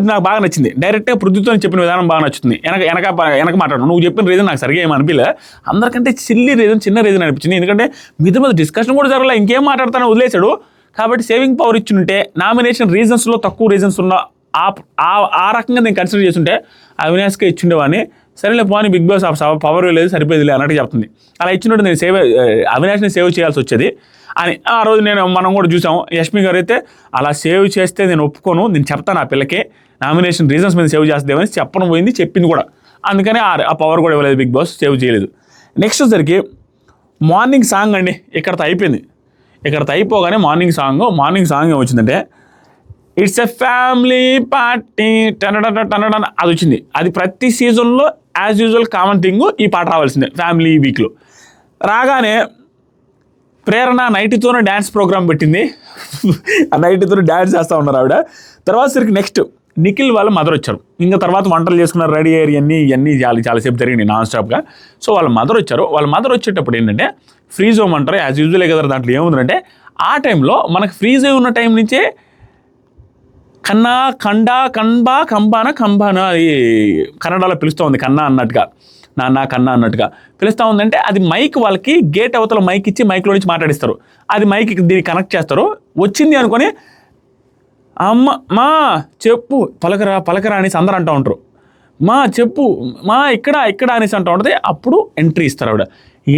నాకు బాగా నచ్చింది, డైరెక్ట్గా పృథ్వీతో చెప్పిన విధానం బాగా నచ్చుతుంది. వెనక మాట్లాడు, నువ్వు చెప్పిన రీజన్ నాకు సరిగా ఏమి అనిపించలే, అందరికంటే చిన్న రీజన్ అనిపించింది. ఎందుకంటే మీద డిస్కషన్ కూడా జరగలే, ఇంకేం మాట్లాడతానో వదిలేశాడు. కాబట్టి సేవింగ్ పవర్ ఇచ్చింటే నామినేషన్ రీజన్స్లో తక్కువ రీజన్స్ ఉన్న ఆ రకంగా నేను కన్సిడర్ చేస్తుంటే అవినాష్కే ఇచ్చిండేవాడిని. సరేలే పోనీ బిగ్ బాస్ పవర్ లేదు సరిపోయేదిలే అన్నట్టు చెప్తుంది. అలా ఇచ్చినట్టు నేను అవినాష్ని సేవ్ చేయాల్సి వచ్చేది అని ఆ రోజు మనం కూడా చూసాము. యష్మి గారు అయితే అలా సేవ్ చేస్తే నేను ఒప్పుకోను, నేను చెప్తాను ఆ పిల్లకే నామినేషన్ రీజన్స్ మీద సేవ్ చేస్తుందేమని చెప్పడం పోయింది, చెప్పింది కూడా. అందుకని ఆ పవర్ కూడా ఇవ్వలేదు బిగ్ బాస్, సేవ్ చేయలేదు. నెక్స్ట్ వచ్చేసరికి మార్నింగ్ సాంగ్ అండి. ఇక్కడతో అయిపోయింది. ఇక్కడతో అయిపోగానే మార్నింగ్ సాంగ్ ఏమొచ్చిందంటే ఇట్స్ ఎ ఫ్యామిలీ పార్టీ టనడన్ అది వచ్చింది. అది ప్రతి సీజన్లో యాజ్ యూజువల్ కామన్ థింగ్, ఈ పాట రావాల్సిందే ఫ్యామిలీ వీక్లో. రాగానే ప్రేరణ నైట్తోనే డ్యాన్స్ ప్రోగ్రామ్ పెట్టింది. ఆ నైట్తో డ్యాన్స్ చేస్తూ ఉన్నారు ఆవిడ. తర్వాత సరికి నెక్స్ట్ నిఖిల్ వాళ్ళ మదర్ వచ్చారు. ఇంకా తర్వాత వంటలు చేసుకున్నారు, రెడీ అయ్యారు, ఇవన్నీ చాలాసేపు జరిగినాయి నాన్ స్టాప్గా. సో వాళ్ళ మదర్ వచ్చారు. వాళ్ళ మదర్ వచ్చేటప్పుడు ఏంటంటే ఫ్రీజ్ అవ్వమంటారు. యాజ్ యూజువల్ కదా, దాంట్లో ఏముందంటే ఆ టైంలో మనకు ఫ్రీజ్ అయి ఉన్న టైం నుంచే కన్నా కంబాన అది కన్నడలో పిలుస్తూ ఉంది, కన్నా అన్నట్టుగా, నాన్న కన్నా అన్నట్టుగా పిలుస్తూ ఉందంటే అది మైక్ వాళ్ళకి గేట్ అవతల మైక్ ఇచ్చి మైక్లో నుంచి మాట్లాడిస్తారు. అది మైక్ దీన్ని కనెక్ట్ చేస్తారు. వచ్చింది అనుకొని అమ్మ మా చెప్పు పలకరా అనేసి అందరూ అంటూ ఉంటారు. మా చెప్పు మా ఇక్కడ అనేసి అంటూ ఉంటుంది. అప్పుడు ఎంట్రీ ఇస్తారు ఆవిడ.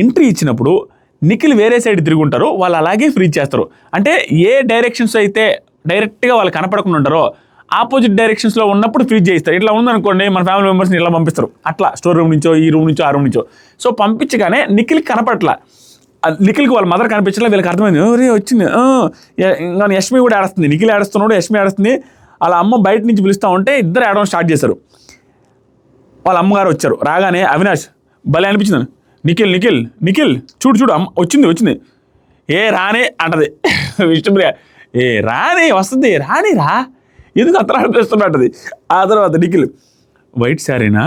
ఎంట్రీ ఇచ్చినప్పుడు నిఖిల్ వేరే సైడ్ తిరుగుంటారు, వాళ్ళు అలాగే ఫ్రీజ్ చేస్తారు. అంటే ఏ డైరెక్షన్స్ అయితే డైరెక్ట్గా వాళ్ళు కనపడకుండా ఉంటారో ఆపోజిట్ డైరెక్షన్స్లో ఉన్నప్పుడు ఫ్రీజ్ చేయిస్తారు. ఇట్లా ఉందనుకోండి, మన ఫ్యామిలీ మెంబర్స్ని ఇలా పంపిస్తారు, అట్లా స్టోర్ రూమ్ నుంచో ఈ రూమ్ నుంచో ఆ రూమ్ నుంచో. సో పంపించగానే నిఖిల్కి కనపడట్లా, నిఖిల్కి వాళ్ళ మదర్ కనిపించట్లా. వీళ్ళకి అర్థమైంది, ఎవరే వచ్చింది. ఇంకా యష్మి కూడా ఏడుస్తుంది, నిఖిల్ ఏడుస్తున్నాడు, యష్మి ఏడుస్తుంది. వాళ్ళ అమ్మ బయట నుంచి పిలుస్తూ ఉంటే ఇద్దరు ఏడవడం స్టార్ట్ చేశారు. వాళ్ళ అమ్మగారు వచ్చారు. రాగానే అవినాష్ భలే అనిపించింది, నిఖిల్ చూడు అమ్మ వచ్చింది ఏ రానే అంటది విష్ణుప్రియ. ఏ రాని వస్తుంది, రానిరా ఎందుకు అతను అనిపిస్తున్నట్టది. ఆ తర్వాత నిఖిల్ వైట్ శారీనా,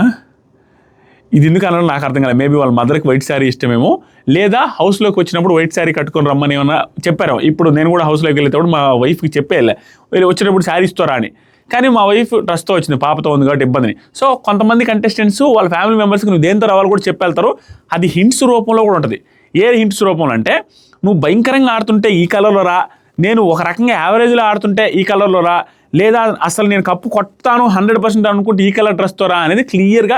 ఇది ఎందుకు అన్నారో నాకు అర్థం కాలేదు. మేబీ వాళ్ళ మదర్కి వైట్ శారీ ఇష్టమేమో, లేదా హౌస్లోకి వచ్చినప్పుడు వైట్ శారీ కట్టుకొని రమ్మని ఏమన్నా చెప్పారు. ఇప్పుడు నేను కూడా హౌస్లోకి వెళ్ళేటప్పుడు మా వైఫ్కి చెప్పేయాలి, వీళ్ళు వచ్చినప్పుడు శారీ ఇస్తారా అని. కానీ మా వైఫ్ డ్రెస్తో వచ్చింది, పాపతో ఉంది కాబట్టి ఇబ్బందిని. సో కొంతమంది కంటెస్టెంట్స్ వాళ్ళ ఫ్యామిలీ మెంబర్స్కి నువ్వు దేంతో రావాలి కూడా చెప్పేళ్తారు. అది హింట్స్ రూపంలో కూడా ఉంటుంది. ఏ హింట్స్ రూపంలో అంటే, నువ్వు భయంకరంగా ఆడుతుంటే ఈ కలర్లో రా, నేను ఒక రకంగా యావరేజ్లో ఆడుతుంటే ఈ కలర్లో రా, లేదా అసలు నేను కప్పు కొట్టాను 100% అనుకుంటే ఈ కలర్ డ్రెస్తో రా అనేది క్లియర్గా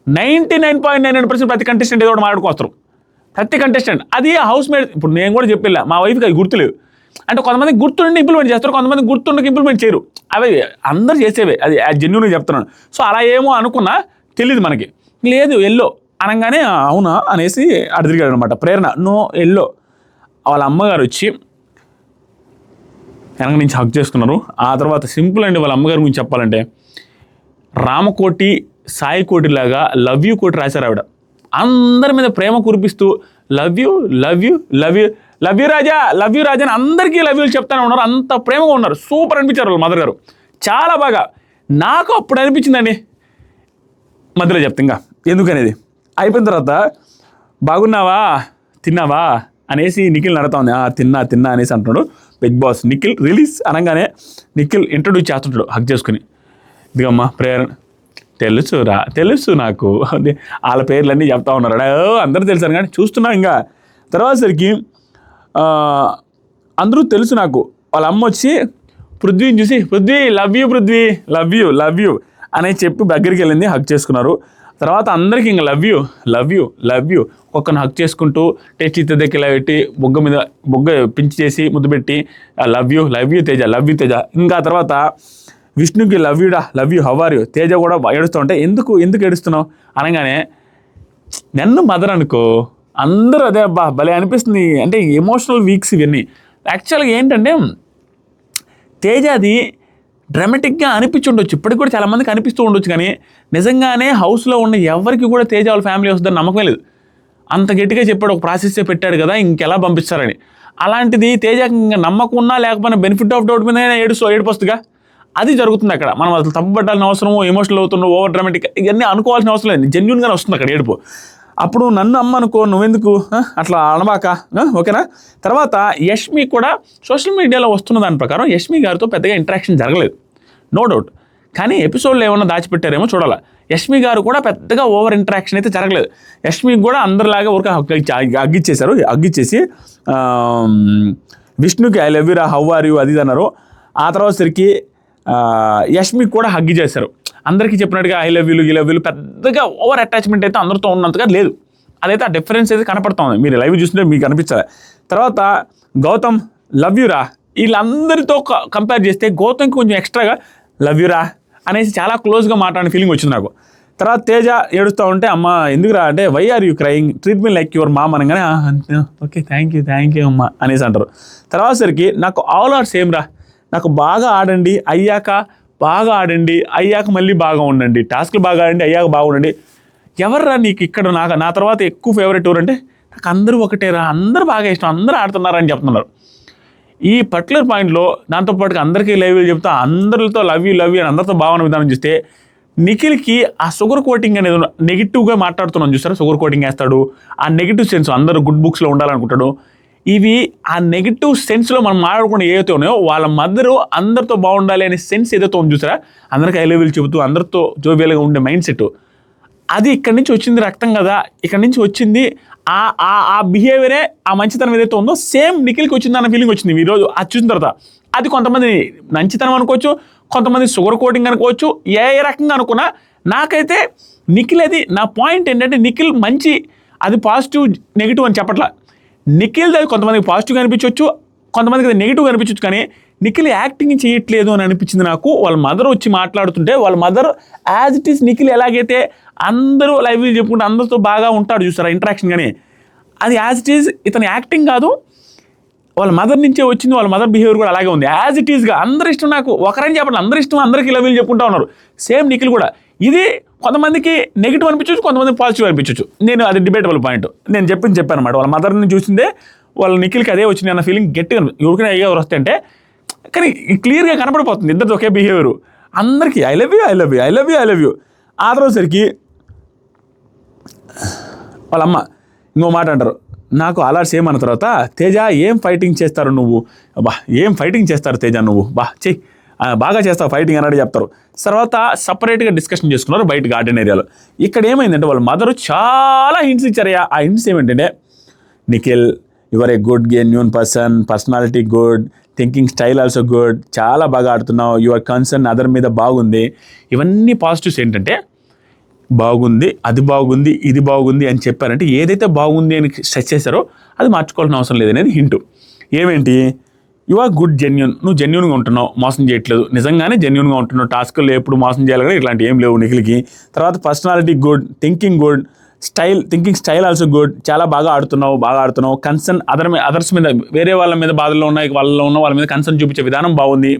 99.99% ప్రతి కంటెస్టెంట్ ఏదో ఒకటి మాట్లాడుకొస్తారు. ప్రతి కంటెస్టెంట్ అది హౌస్ మేడ్. ఇప్పుడు నేను కూడా చెప్పిల్లా, మా వైఫ్కి అది గుర్తులేవు. అంటే కొంతమంది గుర్తుండి ఇంప్లిమెంట్ చేస్తారు, కొంతమంది గుర్తుండకి ఇంప్లిమెంట్ చేయరు. అవి అందరు చేసేవే, అది జెన్యూన్గా చెప్తున్నాను. సో అలా ఏమో అనుకున్నా, తెలియదు మనకి. లేదు ఎల్లో అనగానే అవునా అనేసి అటు తిరిగాడు అనమాట. ప్రేరణ నో ఎల్లో. వాళ్ళ అమ్మగారు వచ్చి వెనక నుంచి హక్ చేసుకున్నారు. ఆ తర్వాత సింపుల్ అండి, వాళ్ళ అమ్మగారి గురించి చెప్పాలంటే రామకోటి సాయి కోటి లాగా లవ్ యూ కోటి రాశారు ఆవిడ. అందరి మీద ప్రేమ కురిపిస్తూ లవ్ యూ రాజా అని అందరికీ లవ్ యూలు చెప్తానే ఉన్నారు. అంత ప్రేమగా ఉన్నారు. సూపర్ అనిపించారు వాళ్ళ మదర్ గారు, చాలా బాగా. నాకు అప్పుడు అనిపించిందండి, మధ్యలో చెప్తా ఇంకా ఎందుకనేది. అయిపోయిన తర్వాత బాగున్నావా తిన్నావా అనేసి నిఖిల్ నడుతా ఉంది. తిన్నా అనేసి అంటున్నాడు బిగ్ బాస్. నిఖిల్ రిలీజ్ అనగానే నిఖిల్ ఇంట్రొడ్యూస్ చేస్తుంటాడు హక్ చేసుకుని, ఇదిగమ్మా ప్రేరణ తెలుసు నాకు, వాళ్ళ పేర్లన్నీ చెప్తా ఉన్నారు. అందరూ తెలుసాను కానీ చూస్తున్నా. ఇంకా తర్వాత సరికి అందరూ తెలుసు నాకు. వాళ్ళ అమ్మ వచ్చి పృథ్వీని చూసి పృథ్వీ లవ్ యూ అనేది చెప్పి దగ్గరికి వెళ్ళింది, హక్ చేసుకున్నారు. తర్వాత అందరికీ ఇంకా లవ్ యూ ఒక్కరిని హక్ చేసుకుంటూ టేస్ట్ దగ్గరికి ఇలా పెట్టి బొగ్గ పించి చేసి ముద్దు పెట్టి లవ్ యూ తేజ. ఇంకా తర్వాత విష్ణుకి love you how are you. Teja కూడా ఏడుస్తూ ఉంటే ఎందుకు ఏడుస్తున్నావు అనగానే నన్ను మదర్ అనుకో, అందరూ అదే అబ్బా భలే అనిపిస్తుంది. అంటే ఎమోషనల్ వీక్స్ ఇవన్నీ. యాక్చువల్గా ఏంటంటే తేజది డ్రామాటిక్గా అనిపించి ఉండొచ్చు, ఇప్పటికి కూడా చాలామందికి అనిపిస్తూ ఉండొచ్చు. కానీ నిజంగానే హౌస్లో ఉన్న ఎవరికి కూడా తేజ వాళ్ళ ఫ్యామిలీ వస్తుందని నమ్మకం లేదు. అంత గట్టిగా చెప్పాడు, ఒక ప్రాసెస్సే పెట్టాడు కదా, ఇంకెలా పంపిస్తారని. అలాంటిది తేజకి ఇంకా నమ్మకం ఉన్నా లేకపోయినా బెనిఫిట్ ఆఫ్ డౌట్ మీద ఏడుపొస్తుందిగా, అది జరుగుతుంది అక్కడ. మనం అసలు తప్పుపట్టాల్సిన అవసరం, ఎమోషనల్ అవుతున్నావు, ఓవర్ డ్రామాటిక్ ఇవన్నీ అనుకోవాల్సిన అవసరం లేదు. జెన్యూన్గానే వస్తుంది అక్కడ ఏడుపు. అప్పుడు నన్ను అమ్మ అనుకో, నువ్వెందుకు అట్లా అనబాక, ఓకేనా. తర్వాత యష్మి కూడా సోషల్ మీడియాలో వస్తున్న దాని ప్రకారం యష్మి గారితో పెద్దగా ఇంటరాక్షన్ జరగలేదు, నో డౌట్. కానీ ఎపిసోడ్లో ఏమన్నా దాచిపెట్టారేమో చూడాలి. యష్మి గారు కూడా పెద్దగా ఓవర్ ఇంటరాక్షన్ అయితే జరగలేదు. యష్మికి కూడా అందరిలాగా ఊరికే అగ్గిచ్చేసి విష్ణుకి ఐ లవ్ యూ రా హౌ ఆర్ యూ అది అన్నారు. ఆ తర్వాత సరికి యష్మికి కూడా హగ్గి చేశారు. అందరికీ చెప్పినట్టుగా ఐ లవ్ యూలు పెద్దగా ఓవర్ అటాచ్మెంట్ అయితే అందరితో ఉన్నంతగా లేదు. అదైతే ఆ డిఫరెన్స్ అయితే కనపడుతుంది. మీరు లైవ్ చూస్తుంటే మీకు అనిపించాలి. తర్వాత గౌతమ్ లవ్ యూ రా, వీళ్ళందరితో కంపేర్ చేస్తే గౌతమ్కి కొంచెం ఎక్స్ట్రాగా లవ్ యూ రా అనేసి చాలా క్లోజ్గా మాట్లాడిన ఫీలింగ్ వచ్చింది నాకు. తర్వాత తేజ ఏడుస్తూ ఉంటే అమ్మ ఎందుకురా అంటే why are you crying treat me like your mom అనగానే ఓకే థ్యాంక్ యూ అమ్మ అనేసి అంటారు. తర్వాత సరికి నాకు ఆల్ ఆర్ సేమ్ రా, నాకు బాగా ఆడండి, బాగా ఆడండి, అయ్యాక మళ్ళీ బాగా ఉండండి, టాస్క్లు బాగా ఆడండి, అయ్యాక బాగుండండి. ఎవర్రా నీకు ఇక్కడ నా తర్వాత ఎక్కువ ఫేవరెట్ ఎవరు అంటే నాకు అందరూ ఒకటేరా, అందరూ బాగా ఇష్టం, అందరూ ఆడుతున్నారని చెప్తున్నారు. ఈ పర్టికులర్ పాయింట్లో దాంతోపాటుగా అందరికీ లవ్ చెప్తా అందరితో లవ్ యూ అని అందరితో భావన విధానం చూస్తే నిఖిల్కి ఆ షుగర్ కోటింగ్ అనేది నెగిటివ్గా మాట్లాడుతున్నాం చూస్తారా, షుగర్ కోటింగ్ వేస్తాడు, ఆ నెగిటివ్ సెన్స్ అందరూ గుడ్ బుక్స్లో ఉండాలనుకుంటాడు. ఇవి ఆ నెగిటివ్ సెన్స్లో మనం మాట్లాడుకున్న ఏదైతే ఉన్నాయో వాళ్ళ మదరు అందరితో బాగుండాలి అనే సెన్స్ ఏదైతే ఉంది చూసారా, అందరికీ ఐ లవ్ యూ చెబుతూ అందరితో జోవియల్గా ఉండే మైండ్ సెట్, అది ఇక్కడి నుంచి వచ్చింది రక్తం కదా, ఇక్కడి నుంచి వచ్చింది ఆ బిహేవియరే, ఆ మంచితనం ఏదైతే ఉందో సేమ్ నిఖిల్కి వచ్చింది అన్న ఫీలింగ్ వచ్చింది ఈరోజు అది చూసిన తర్వాత. అది కొంతమంది మంచితనం అనుకోవచ్చు, కొంతమంది షుగర్ కోటింగ్ అనుకోవచ్చు, ఏ రకంగా అనుకున్నా నాకైతే నిఖిల్ అది నా పాయింట్ ఏంటంటే నిఖిల్ మంచి, అది పాజిటివ్ నెగిటివ్ అని చెప్పట్లా. నిఖిల్ అది కొంతమందికి పాజిటివ్గా అనిపించవచ్చు, కొంతమందికి అది నెగిటివ్గా అనిపించవచ్చు, కానీ నిఖిల్ యాక్టింగ్ చేయట్లేదు అని అనిపించింది నాకు. వాళ్ళ మదర్ వచ్చి మాట్లాడుతుంటే వాళ్ళ mother as it is Nikhil ఎలాగైతే అందరూ లైవ్ చెప్పుకుంటే అందరితో బాగా ఉంటాడు చూస్తారా ఇంటరాక్షన్, కానీ అది యాజ్ ఇట్ ఈస్ ఇతను యాక్టింగ్ కాదు, వాళ్ళ మదర్ నుంచే వచ్చింది. వాళ్ళ మదర్ బిహేవియర్ కూడా అలాగే ఉంది యాజ్ ఇట్ ఈస్గా. అందరి ఇష్టం, నాకు ఒకరని చెప్పండి, అందరి ఇష్టం, అందరికీ లవ్ చెప్పుకుంటూ ఉన్నారు. సేమ్ నిఖిల్ కూడా ఇది కొంతమందికి నెగిటివ్ అనిపించవచ్చు, కొంతమంది పాజిటివ్ అనిపించవచ్చు. నేను అది డిబేటబుల్ పాయింట్, నేను చెప్పాను అనమాట. వాళ్ళ మదర్ని చూసిందే వాళ్ళ నిఖిల్కి అదే వచ్చింది అన్న ఫీలింగ్ గట్టిగా ఎవరికైనా ఎవరు వస్తే అంటే, కానీ క్లియర్గా కనపడిపోతుంది ఇద్దరితో ఒకే బిహేవియర్. అందరికీ ఐ లవ్ యూ. ఆ రోజుసరికి వాళ్ళమ్మ ఇంకో మాట అంటారు, నాకు అలా సేమ్ అన్న తర్వాత, తేజ ఏం ఫైటింగ్ చేస్తారు నువ్వు, ఏం ఫైటింగ్ చేస్తారు తేజ నువ్వు, చెయ్యి బాగా చేస్తావు ఫైటింగ్ అన్నట్టు చెప్తారు. తర్వాత సపరేట్గా డిస్కషన్ చేసుకున్నారు బయట గార్డెన్ ఏరియాలో. ఇక్కడ ఏమైందంటే వాళ్ళ మదరు చాలా హింట్స్ ఇచ్చారు. ఆ హింట్స్ ఏమిటంటే, Nikhil your a good genuine person, personality good, thinking style also good, చాలా బాగా ఆడుతున్నావు, యువర్ కన్సర్న్ అదర్ మీద బాగుంది. ఇవన్నీ పాజిటివ్స్ ఏంటంటే, బాగుంది, అది బాగుంది, ఇది బాగుంది అని చెప్పారంటే ఏదైతే బాగుంది అని స్ట్రెస్ చేశారో అది మార్చుకోవాల్సిన అవసరం లేదనేది హింటు. ఏమేంటి, యు ఆర్ గుడ్ జెన్యూన్, నువ్వు జెన్యూన్గా ఉంటున్నావు, మోసం చేయట్లేదు, నిజంగానే జెన్యూన్గా ఉంటున్నావు, టాస్క్లో ఎప్పుడు మోసం చేయాలి కానీ ఇట్లాంటి ఏం లేవు నిఖిల్కి. తర్వాత personality good, thinking good, thinking style also good, చాలా బాగా ఆడుతున్నావు. కన్సర్న్ అదర్స్ మీద, వేరే వాళ్ళ మీద బాధల్లో ఉన్నాయి వాళ్ళ మీద కన్సర్న్ చూపించే విధానం బాగుంది,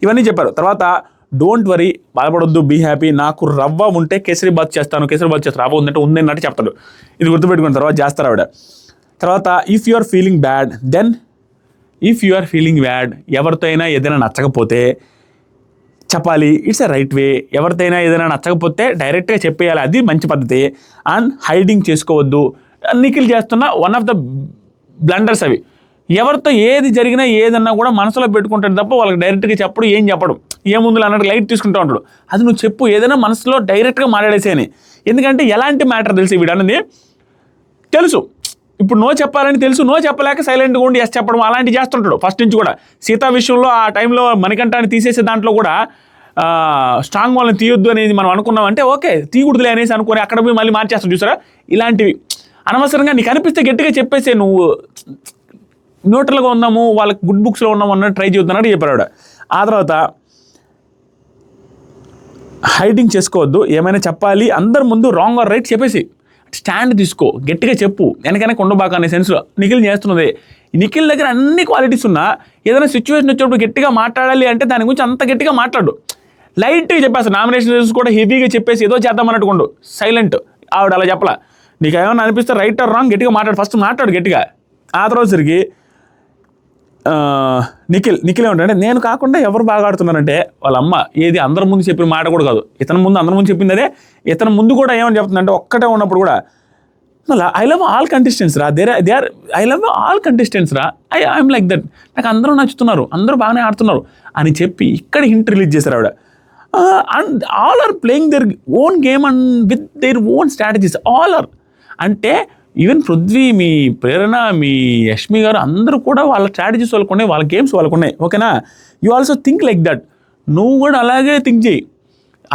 ఇవన్నీ చెప్పారు. తర్వాత డోంట్ వరీ, బాధపడొద్దు, బీ హ్యాపీ, నాకు రవ్వ ఉంటే కేసరీబాత్ చేస్తాను, రవ్వ ఉందంటే ఉందన్నట్టు చెప్తాడు. ఇది గుర్తుపెట్టుకున్న తర్వాత చేస్తారు ఆవిడ. తర్వాత if you are feeling bad, ఎవరితో అయినా ఏదైనా నచ్చకపోతే చెప్పాలి, ఇట్స్ ఎ రైట్ వే. ఎవరితోనైనా ఏదైనా నచ్చకపోతే డైరెక్ట్గా చెప్పేయాలి, అది మంచి పద్ధతి. అండ్ హైడింగ్ చేసుకోవద్దు. నిఖిల్ చేస్తున్న వన్ ఆఫ్ ద బ్లండర్స్ అవి. ఎవరితో ఏది జరిగినా ఏదన్నా కూడా మనసులో పెట్టుకుంటాడు తప్ప వాళ్ళకి డైరెక్ట్గా చెప్పడు, ఏం చెప్పడం, ఏముందులు అన్నట్టు లైట్ తీసుకుంటూ ఉంటాడు. అది నువ్వు చెప్పు, ఏదైనా మనసులో డైరెక్ట్గా మాట్లాడేసేయని. ఎందుకంటే ఎలాంటి మ్యాటర్ తెలుసు వీడు అన్నది తెలుసు. ఇప్పుడు నో చెప్పాలని తెలుసు, నో చెప్పలేక సైలెంట్గా ఉండి ఎస్ చెప్పడం అలాంటివి చేస్తుంటాడు ఫస్ట్ నుంచి కూడా. సీతా విషయంలో ఆ టైంలో మణికంఠాన్ని తీసేసే దాంట్లో కూడా స్ట్రాంగ్ వాళ్ళని తీయొద్దు అనేది మనం అనుకున్నామంటే ఓకే తీయకూడదులే అనేసి అనుకుని అక్కడ పోయి మళ్ళీ మార్చేస్తాం చూసారా. ఇలాంటివి అనవసరంగా నీకు అనిపిస్తే గట్టిగా చెప్పేసే, నువ్వు న్యూట్రల్గా ఉన్నాము, వాళ్ళకి గుడ్ బుక్స్లో ఉన్నాము అన్నట్టు ట్రై చేద్దానని చెప్పారు ఆవిడ. ఆ తర్వాత హైడింగ్ చేసుకోవద్దు, ఏమైనా చెప్పాలి అందరి ముందు రాంగ్ ఆర్ రైట్ చెప్పేసి స్టాండ్ తీసుకో, గట్టిగా చెప్పు, వెనకనే కొండబాక అనే సెన్స్లో నిఖిల్ చేస్తున్నదే. నిఖిల్ దగ్గర అన్ని క్వాలిటీస్ ఉన్నా ఏదైనా సిచ్యువేషన్ వచ్చినప్పుడు గట్టిగా మాట్లాడాలి అంటే దాని గురించి అంత గట్టిగా మాట్లాడు, లైట్గా చెప్పేస్తాను. నామినేషన్ కూడా హెవీగా చెప్పేసి ఏదో చేద్దామన్నట్టుకోండు, సైలెంట్. ఆవిడ అలా చెప్పలా. నీకు ఏమైనా అనిపిస్తే రైట్ ఆర్ రాంగ్ గట్టిగా ఫస్ట్ మాట్లాడు గట్టిగా. ఆ తర్వాత సరికి నిఖిల్ ఏమంటే, నేను కాకుండా ఎవరు బాగా ఆడుతున్నారంటే వాళ్ళ అమ్మ ఏది అందరి ముందు చెప్పిన మాట కూడా కాదు, ఇతని ముందు అందరి ముందు చెప్పింది అదే. ఇతని ముందు కూడా ఏమని చెప్తుందంటే ఒక్కటే ఉన్నప్పుడు కూడా ఐ లవ్ ఆల్ కంటెస్టెంట్స్ రా, ఐ లవ్ ఆల్ కంటెస్టెంట్స్ రా, ఐఎమ్ లైక్ దట్, నాకు అందరూ నచ్చుతున్నారు, అందరూ బాగానే ఆడుతున్నారు అని చెప్పి ఇక్కడ హింట్ రిలీజ్ చేశారు ఆవిడ. And all are playing their own game and with their own strategies. All are అంటే ఈవెన్ పృథ్వీ, మీ ప్రేరణ, మీ యష్మి గారు అందరూ కూడా వాళ్ళ స్ట్రాటజీస్ వాళ్ళకు ఉన్నాయి, వాళ్ళ గేమ్స్ వాళ్ళకు ఉన్నాయి. ఓకేనా, you also think like that. నువ్వు కూడా అలాగే థింక్ చేయి,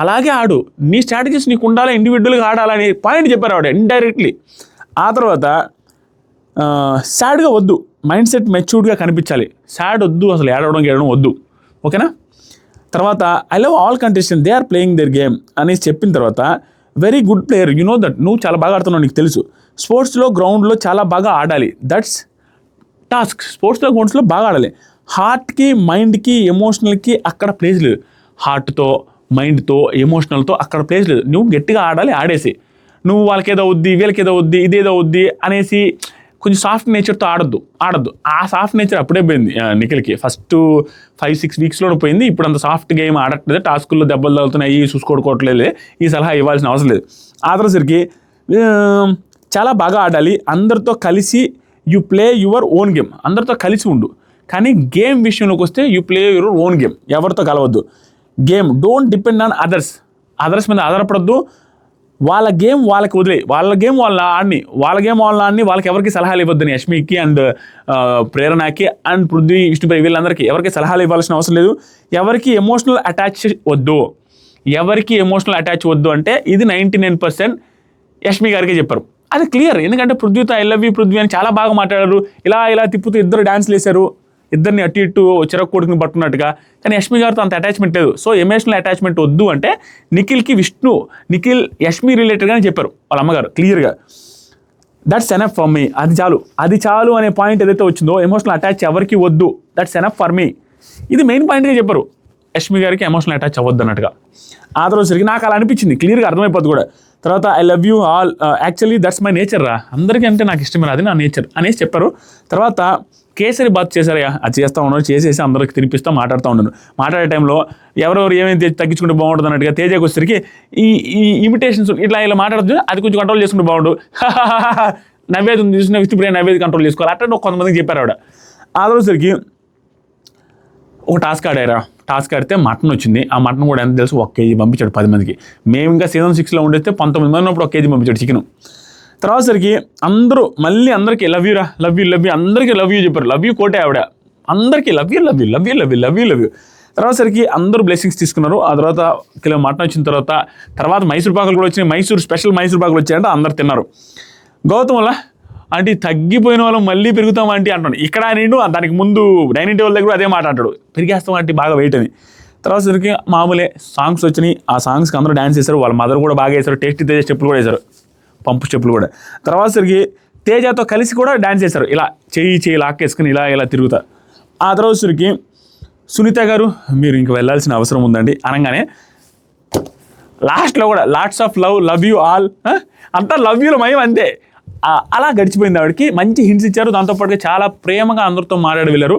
అలాగే ఆడు, నీ స్ట్రాటజీస్ నీకు ఉండాలి, ఇండివిజువల్గా ఆడాలని పాయింట్ చెప్పారు ఆవిడ ఇండైరెక్ట్లీ. ఆ తర్వాత సాడ్గా వద్దు, మైండ్ సెట్ మెచ్యూర్డ్గా కనిపించాలి, సాడ్ వద్దు, అసలు ఏడవడం వద్దు. ఓకేనా. తర్వాత I love all contestants, they are playing their game అనేసి చెప్పిన తర్వాత very good player, you know that, నువ్వు చాలా బాగా ఆడుతున్నావు నీకు తెలుసు, స్పోర్ట్స్లో గ్రౌండ్లో చాలా బాగా ఆడాలి, దట్స్ టాస్క్. స్పోర్ట్స్లో గ్రౌండ్స్లో బాగా ఆడాలి. హార్ట్కి, మైండ్కి, ఎమోషనల్కి అక్కడ ప్లేస్ లేదు. హార్ట్తో, మైండ్తో, ఎమోషనల్తో అక్కడ ప్లేస్ లేదు. నువ్వు గట్టిగా ఆడాలి, ఆడేసి నువ్వు వాళ్ళకి ఏదో వద్ది, వీళ్ళకి ఏదో వద్ది, ఇదేదో వద్ది అనేసి కొంచెం సాఫ్ట్ నేచర్తో ఆడద్దు ఆ సాఫ్ట్ నేచర్ అప్పుడే పోయింది నిఖిల్కి. ఫస్ట్ 5-6 వీక్స్లో పోయింది. ఇప్పుడు అంత సాఫ్ట్ గేమ్ ఆడట్లేదు, టాస్కుల్లో దెబ్బలు తగులుతున్నాయి, చూసుకోవట్లేదు, ఈ సలహా ఇవ్వాల్సిన అవసరం లేదు. ఆ తర్వాతసరికి చాలా బాగా ఆడాలి, అందరితో కలిసి you play your own game, అందరితో కలిసి ఉండు. కానీ గేమ్ విషయంలోకి వస్తే you play your own game, ఎవరితో కలవద్దు. Game don't depend on others మీద ఆధారపడద్దు. వాళ్ళ గేమ్ వాళ్ళకి వదిలే, వాళ్ళ గేమ్ వాళ్ళని ఆడిని వాళ్ళకి ఎవరికి సలహాలు ఇవ్వద్దని యష్మికి అండ్ ప్రేరణకి అండ్ పృథ్వీ, విష్ణుపై వీళ్ళందరికీ ఎవరికి సలహాలు ఇవ్వాల్సిన అవసరం లేదు. ఎవరికి ఎమోషనల్ అటాచ్ వద్దు అంటే ఇది 99% యష్మి గారికి చెప్పారు. అది క్లియర్, ఎందుకంటే పృథ్వీతో ఐ లవ్ యూ పృథ్వీ అని చాలా బాగా మాట్లాడారు. ఇలా తిప్పుతూ ఇద్దరు డాన్స్లు వేశారు, ఇద్దరిని అటు ఇటు చిరకు కొడుకుని పట్టుకున్నట్టుగా. కానీ యష్మి గారితో అంత అటాచ్మెంట్ లేదు. సో ఎమోషనల్ అటాచ్మెంట్ వద్దు అంటే నిఖిల్ యష్మి రిలేటెడ్గానే చెప్పారు వాళ్ళ అమ్మగారు క్లియర్గా. దట్స్ ఎనఫ్ ఫర్ మీ, అది చాలు అనే పాయింట్ ఏదైతే వచ్చిందో, ఎమోషనల్ అటాచ్ ఎవరికి వద్దు, దట్స్ ఎనఫ్ ఫర్ మీ, ఇది మెయిన్ పాయింట్గా చెప్పారు. యష్మి గారికి ఎమోషనల్ అటాచ్ అవ్వద్దు అన్నట్టుగా. ఆ రోజుకి నాకు అలా అనిపించింది, క్లియర్గా అర్థమైపోద్ది కూడా. తర్వాత I love you all, actually that's my nature రా, అందరికీ అంటే నాకు ఇష్టమే, అది నా నేచర్ అనేసి చెప్పారు. తర్వాత కేసరి బాత్ చేశారయ్యా, అది చేస్తూ ఉన్నారు, చేసేసి అందరికి తినిపిస్తూ మాట్లాడుతూ ఉన్నాను. మాట్లాడే టైంలో ఎవరెవరు ఏమైతే తగ్గించుకుంటే బాగుంటుంది అన్నట్టుగా తేజకి వచ్చేసరికి ఈ ఇమిటేషన్స్ ఇలా మాట్లాడద్దు, అది కొంచెం కంట్రోల్ చేసుకుంటే బాగుండు, నవ్వేది చూసిన విష్ణుప్రియ నవ్వేది కంట్రోల్ చేసుకోవాలి అట్లా కొంతమందికి చెప్పారు ఆవిడ. ఆ రోజుకి ఒక టాస్క్ ఆడితే మటన్ వచ్చింది. ఆ మటన్ కూడా ఎంత తెలుసు 1 కేజీ పంపించాడు 10 మందికి. మేము ఇంకా సీజన్ 6లో ఉండేస్తే 19 మంది ఉన్నప్పుడు 1 కేజీ పంపించాడు చికెన్. తర్వాతసరికి అందరికీ లవ్ యూ అందరికీ లవ్ యూ చెప్పారు. లవ్ యూ కోటే ఆవిడ, అందరికీ లవ్ యూ. తర్వాతసరికి అందరూ బ్లెస్సింగ్స్ తీసుకున్నారు. ఆ తర్వాత కిలో మటన్ వచ్చిన తర్వాత మైసూర్ పాకులు కూడా వచ్చినాయి. స్పెషల్ మైసూర్ పాకులు వచ్చాయంటే అందరు తిన్నారు. గౌతమ్ వల్ల అంటే తగ్గిపోయిన వాళ్ళు మళ్ళీ పెరుగుతాం అంటే అంటాడు. ఇక్కడ నేను దానికి ముందు డైనింగ్ టేబుల్ దగ్గర అదే మాట అంటాడు, పెరిగేస్తాం అంటే బాగా వెయిట్ అని. తర్వాతసరికి మామూలే సాంగ్స్ వచ్చినాయి. ఆ సాంగ్స్కి అందరూ డ్యాన్స్ చేశారు. వాళ్ళ మదర్ కూడా బాగా వేశారు. టేస్టీ తేజ స్టెప్పులు కూడా వేశారు, పంపు స్టెప్పులు కూడా. తర్వాతసరికి తేజతో కలిసి కూడా డ్యాన్స్ చేశారు, ఇలా చెయ్యి లాక్కేసుకుని ఇలా తిరుగుతా. ఆ తర్వాతసరికి సునీత గారు మీరు ఇంక వెళ్ళాల్సిన అవసరం ఉందండి అనగానే లాస్ట్లో కూడా lots of love you all, అంతా లవ్ యూలో మయం అంతే. అలా గడిచిపోయింది. ఆవిడకి మంచి హింట్స్ ఇచ్చారు. దాంతోపాటుగా చాలా ప్రేమగా అందరితో మాట్లాడి వెళ్ళారు.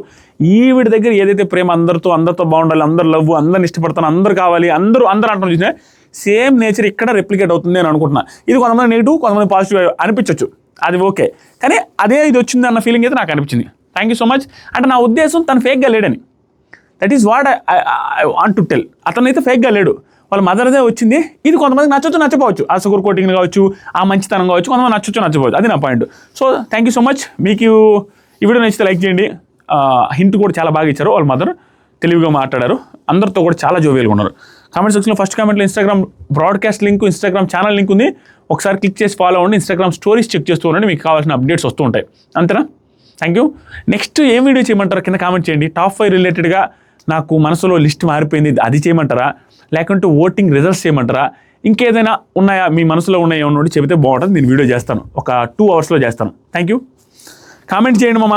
ఈవిడ దగ్గర ఏదైతే ప్రేమ అందరితో బాగుండాలి, అందరు లవ్, అందరిని ఇష్టపడతాను, అందరు కావాలి, అందరూ అంటారు చూసినా సేమ్ నేచర్ ఇక్కడ రెప్లికేట్ అవుతుంది అని అనుకుంటున్నా. ఇది కొంతమంది నెగిటివ్, కొంతమంది పాజిటివ్ అనిపించవచ్చు, అది ఓకే. కానీ ఇది వచ్చింది అన్న ఫీలింగ్ అయితే నాకు అనిపించింది. Thank you so much. అంటే నా ఉద్దేశం తను ఫేక్గా లేడని, that is what I want to tell. అతనైతే ఫేక్గా లేడు, వాళ్ళ మదర్దే వచ్చింది. ఇది కొంతమందికి నచ్చకపోవచ్చు, ఆ షుగర్ కోటింగ్ కావచ్చు, ఆ మంచితనం కావచ్చు, కొంతమంది నచ్చకపోవచ్చు, అది నా point. So thank you so much. మీకు ఈ వీడియో నచ్చితే లైక్ చేయండి. హింట్ కూడా చాలా బాగా ఇచ్చారు, వాళ్ళ మదర్ తెలివిగా మాట్లాడారు, అందరితో కూడా చాలా జోవియల్గా ఉన్నారు. కామెంట్ సెక్షన్లో ఫస్ట్ కామెంట్లో Instagram broadcast link, Instagram channel link ఉంది, ఒకసారి క్లిక్ చేసి ఫాలో అవ్వండి. ఇన్స్టాగ్రామ్ స్టోరీస్ చెక్ చేస్తూ ఉండండి, మీకు కావాల్సిన అప్డేట్స్ వస్తూ ఉంటాయి. అంతేనా? Thank you. నెక్స్ట్ ఏం వీడియో చేయమంటారు కింద కామెంట్ చేయండి. టాప్ 5 రిలేటెడ్గా నాకు మనసులో లిస్ట్ మారిపోయింది, అది చేయమంటారా, లేకుంటే ఓటింగ్ రిజల్ట్స్ చేయమంటారా, ఇంకేదైనా ఉన్నాయా మీ మనసులో ఉన్నాయో ఏమన్నా చెబితే బాగుంటుంది. నేను వీడియో చేస్తాను, ఒక 2 అవర్స్లో చేస్తాను. Thank you. కామెంట్ చేయండి మామ.